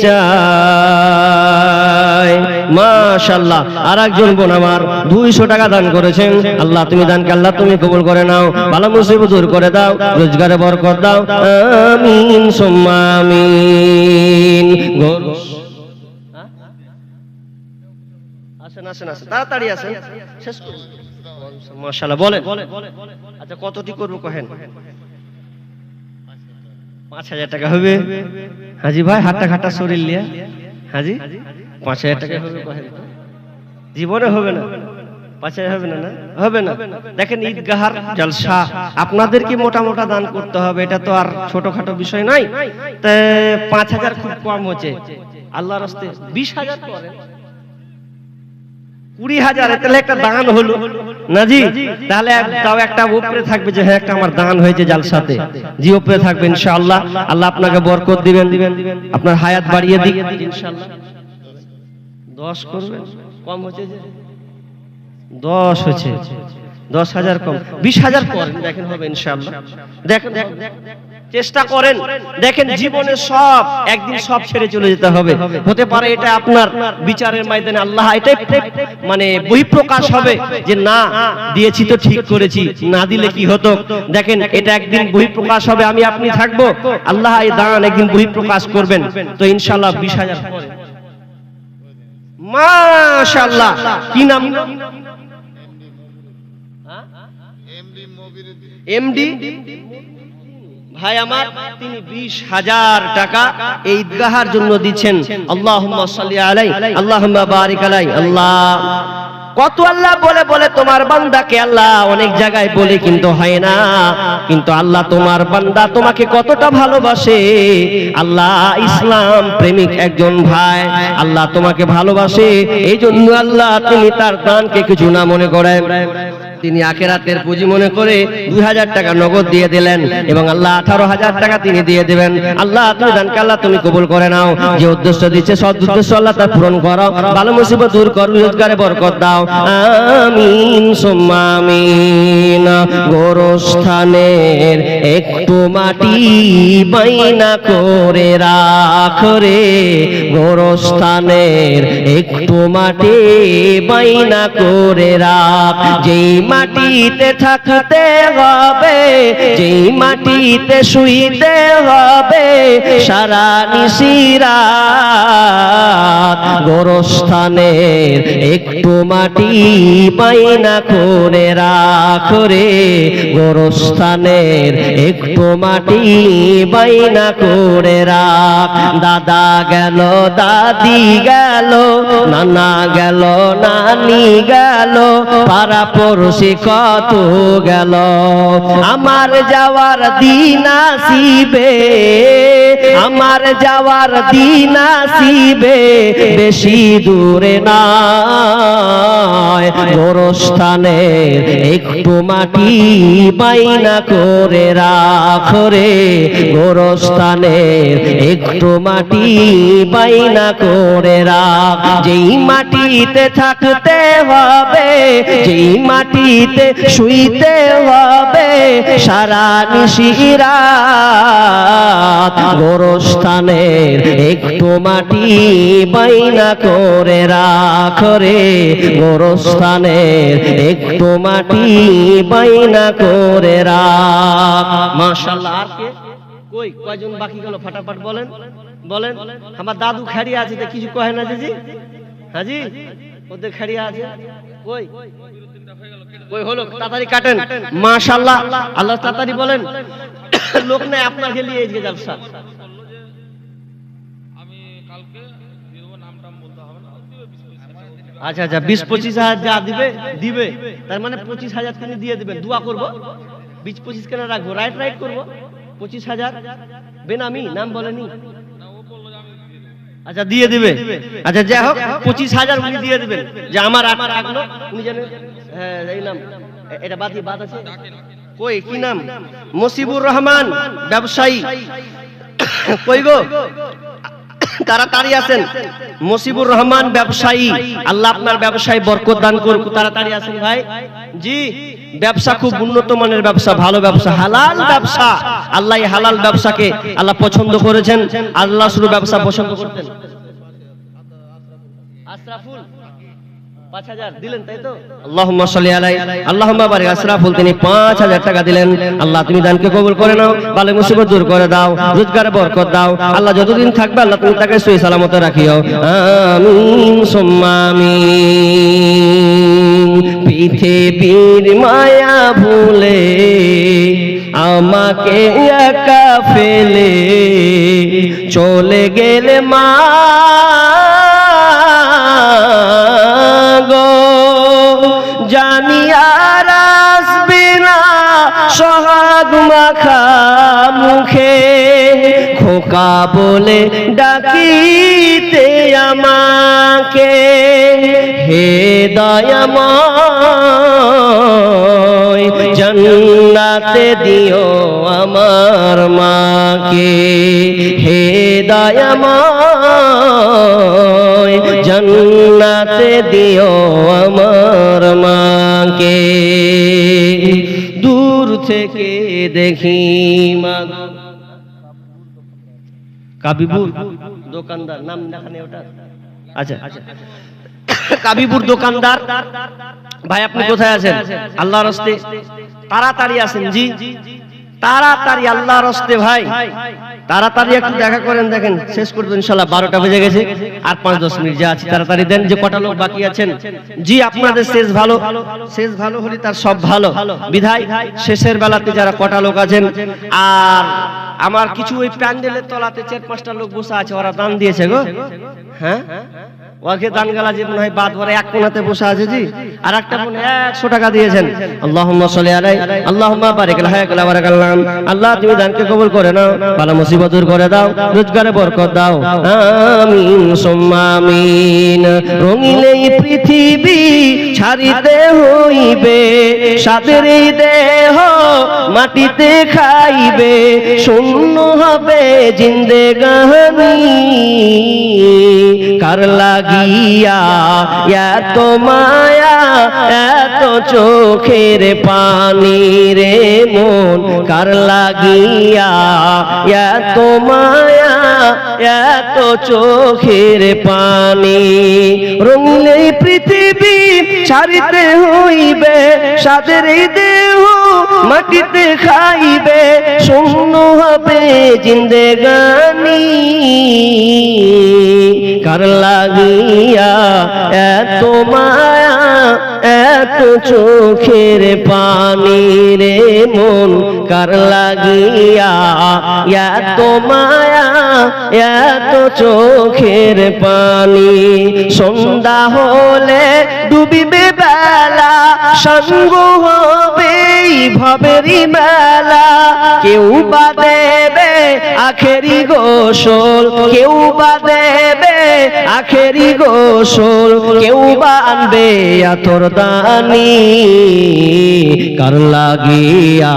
চায়। মাশাআল্লাহ। আরেকজন বোন আমার 200 টাকা দান করেছেন। আল্লাহ তুমি দানকে আল্লাহ তুমি কবুল করে নাও, বালা মুসিবত দূর করে দাও, রোজগারে বরকত দাও। আমিন সুম্মা আমিন। আসেন আসেন আসেন তাড়াতাড়ি আসেন, শেষ করুন। মাশাআল্লাহ বলেন। আচ্ছা কতটি করব কহেন? 5000 টাকা হবে। হাজি ভাই হাটটা খাটা শরীর লিয়া হাজি 5000 টাকা হবে কহেন? জীবনে হবে না, 5000 হবে না, না হবে না। দেখেন ঈদগাহার জলসা, আপনাদেরকে মোটা মোটা দান করতে হবে, এটা তো আর ছোটখাটো বিষয় নাই। তা 5000 খুব কম হচ্ছে। আল্লাহর রাস্তায় 20000 করেন, 20000 তাহলে একটা দান হলো না জি? তাহলে তাও একটা উপরে থাকবে যে হ্যাঁ একটা আমার দান হয়েছে জালসাতে। জি উপরে থাকবে ইনশাআল্লাহ। আল্লাহ আপনাকে বরকত দিবেন, আপনার হায়াত বাড়িয়ে দিক ইনশাআল্লাহ। 10 করবেন, কম হচ্ছে যে 10 হচ্ছে, 10000 কম, 20000 করেন, দেখেন হবে ইনশাআল্লাহ। দেখেন চেষ্টা করেন, দেখেন জীবনে সব একদিন সব ছেড়ে চলে যেতে হবে। হতে পারে এটা আপনার বিচারের ময়দানে আল্লাহ এটাই মানে বহিঃপ্রকাশ হবে যে না দিয়েছি তো ঠিক করেছি, না দিলে কি হতো। দেখেন এটা একদিন বহিঃপ্রকাশ হবে, আমি আপনি থাকবো, আল্লাহ এই দান একদিন বহিঃপ্রকাশ করবেন। তো ইনশাআল্লাহ 20000 করেন। মাশাআল্লাহ। কি নাম? এমডি ভাই আমার, তিনি 20000 টাকা এই ঈদগাহার জন্য দিচ্ছেন। আল্লাহুম্মা সাল্লি আলাইহি আল্লাহুম্মা বারিক আলাইহি। আল্লাহ কত আল্লাহ বলে বলে তোমার বান্দাকে আল্লাহ অনেক জায়গায় বলে কিন্তু হয় না, কিন্তু আল্লাহ তোমার বান্দা তোমাকে কতটা ভালোবাসে। আল্লাহ ইসলাম প্রেমিক একজন ভাই, আল্লাহ তোমাকে ভালোবাসে, এই জন্য আল্লাহ তিনি তার দানকে কিছু না মনে করেন, তিনি আখিরাতের পুঁজি মনে করে 2000 টাকা নগদ দিয়ে দিলেন এবং আল্লাহ 18000 টাকা তিনি দিয়ে দিবেন। আল্লাহ তুমি দানকে আল্লাহ তুমি কবুল করে নাও, যে উদ্দেশ্য দিচ্ছে সৎ উদ্দেশ্য আল্লাহ তা পূরণ করো, ভালো মুসিবত দূর করো, রোজগারে বরকত দাও। আমিন সুম্মা আমিন। গোরস্থানের একটু মাটি বাইনা করে রাখ রে, গোরস্থানের একটু মাটি বাইনা করে রাখ, যেই মাটিতে থাকতে হবে, যেই মাটিতে শুইতে হবে সারা নিশিরাত, গোরস্থানের একটু মাটি বাইনা করে রাখ রে, গোরস্থানের একটু মাটি বাইনা করে রাখ। দাদা গেল, দাদি গেল, নানা গেল, নানি গেল, পাড়া পড়শি সে কত গেল, আমার যাওয়ার দিন আসিবে, আমার যাওয়ার দিন আসিবে, বেশি দূরে নয়। গোরস্থানে একটু মাটি বাইনা করে রাখো রে, গোরস্থানে একটু মাটি বাইনা করে রাখ। যেই মাটিতে থাকতে হবে, যেই মাটিতে শুইতে হবে সারা নিশিরাত, গোরস্থানে একটু মাটি বাইনা করে রাখ রে, গোরস্থানে একটু মাটি বাইনা করে রাখ। মাশাআল্লাহ। আর কে কই কয়জন বাকি গেল ফটাফট বলেন বলেন। আমার দাদু খাড়িয়ে আছে, কিছু কয় না জি? হাজি ওদের খাড়িয়ে আছে, কই কই হলো, তাড়াতাড়ি কাটেন। মাশাআল্লাহ, আল্লাহ তাড়াতাড়ি বলেন। লোক নাই আপনার খেলি এই যে জলসা। আচ্ছা আচ্ছা, 20-25 হাজার যা দিবে দিবে, তার মানে 25,000 তিনি দিয়ে দিবেন। দোয়া করবো 20-25 কেন রাখবো, রাইট রাইট করবো। 25,000 বেনামি, নাম বলেনি। আচ্ছা দিয়ে দিবে। আচ্ছা যাই হোক, 25,000 উনি দিয়ে দিবেন, যে আমার রাখলো উনি জানেন। হ্যাঁ এই নাম, এটা বাদি বাদ আছে কই, কি নাম? মসিবুর রহমান ব্যবসায়ী। কই গো, তাড়াতাড়ি আসেন। মসিবুর রহমান ব্যবসায়ী, আল্লাহ আপনার ব্যবসায় বরকত দান করুক। তাড়াতাড়ি আসেন ভাই। জি, ব্যবসা খুব উন্নত মানের ব্যবসা, ভালো ব্যবসা, হালাল ব্যবসা। আল্লাহ এই হালাল ব্যবসাকে আল্লাহ পছন্দ করেছেন। আল্লাহ শুরু ব্যবসা পছন্দ করতেন। আশরাফুল 5,000 দিলেন, তাই তো? আল্লাহুম্মা সাল্লি আলাইহি, আল্লাহুম্মা বারিক। আশরাফুল তিনি 5,000 টাকা দিলেন। আল্লাহ তুমি দানকে কবুল করে নাও, বালা মুসিবত দূর করে দাও, রোজগারে বরকত দাও। আল্লাহ যতদিন থাকবে আল্লাহ তুমি তাকে সহি সালামতে রাখিও। আমিন সুম্মা আমিন। পৃথিবীর মায়া ভুলে আমাকে একা ফেলে চলে গেলে মা গো, জানি আর আসবে না সোহাগ মাখা মুখে, খোকা বলে ডাকিতে আমাকে। হে দয়াময় জান্নাতে দিও আমার মাকে, হে দয়াময় জান্নাতে দিও আমার মাকে। দূর থেকে দেখি মা। কাবিবুর দোকানদার নাম দেখানে ওটা। আচ্ছা আচ্ছা, কাবিবুর দোকানদার ভাই, আপনি কোথায় আছেন? আল্লাহর রাস্তে তাড়াতাড়ি আসেন। জি তাড়াতাড়ি, আল্লাহর রাস্তে ভাই তাড়াতাড়ি একটু দেখা করেন। দেখেন শেষ করবো ইনশাআল্লাহ, 12টা বেজে গেছে, আর 5-10 মিনিট যা আছে তাড়াতাড়ি দেন। যে কটা লোক বাকি আছেন, জি আপনাদের শেষ ভালো, শেষ ভালো হলে তার সব ভালো। বিধায় শেষের বেলাতে যারা কটা লোক আছেন, আর আমার কিছু ওই প্যান্ডেলের তলাতে 4-5টা লোক বসে আছে, ওরা দান দিয়েছে গো। হ্যাঁ ওকে দান গেলা যে মনে হয় বাদ ভরে এক কোণাতে বসে আছে জি, আর একটা মনে 100 টাকা দিয়েছেন। আল্লাহুম্মা সাল্লি আলাইহি, আল্লাহুম্মা বারিক আলাইহি বারাকাল্লাহ। আল্লাহ তুমি দানকে কবুল করে নাও, বালা মুসিবত দূর করে দাও, রোজগারে বরকত দাও। আমিন সুম্মা আমিন। রঙিন এই পৃথিবী ছাড়িতে হইবে, সাদের এই দেহ মাটিতে খাইবে, শূন্য হবে জিন্দেগানি। কার লাগিয়া এত মায়া, এত চোখের পানি রে মন, কার লাগিয়া এত মায়া, এত চোখের পানি। রঙিন এই পৃথিবী ছাড়িতে হইবে, সাদের এই দেহ মাটিতে খাইবে, শূন্য হবে জিন্দেগানি। কার লাগিয়া এত মায়া, এত চোখের পানি রে মন কার লাগিয়া, এত মায়া এত চোখের পানি। সন্ধ্যা হলে ডুবিবে বেলা, সঙ্গ হবে ভবেরি মেলা। কেউ বা দেবে আখেরি গোসল, কেউ বা দেবে আখেরি গোসল, কেউ বা আনবে আতর দানি। কার লাগিয়া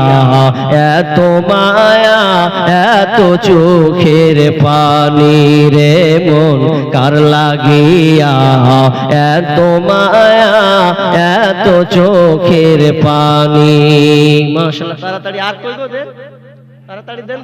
এত মায়া এত চোখের পানি রে মন কার লাগিয়া, এত মায়া এত চোখের পানি। মাশাআল্লাহ, তাড়াতাড়ি আর কই গো দেন, তাড়াতাড়ি দেন।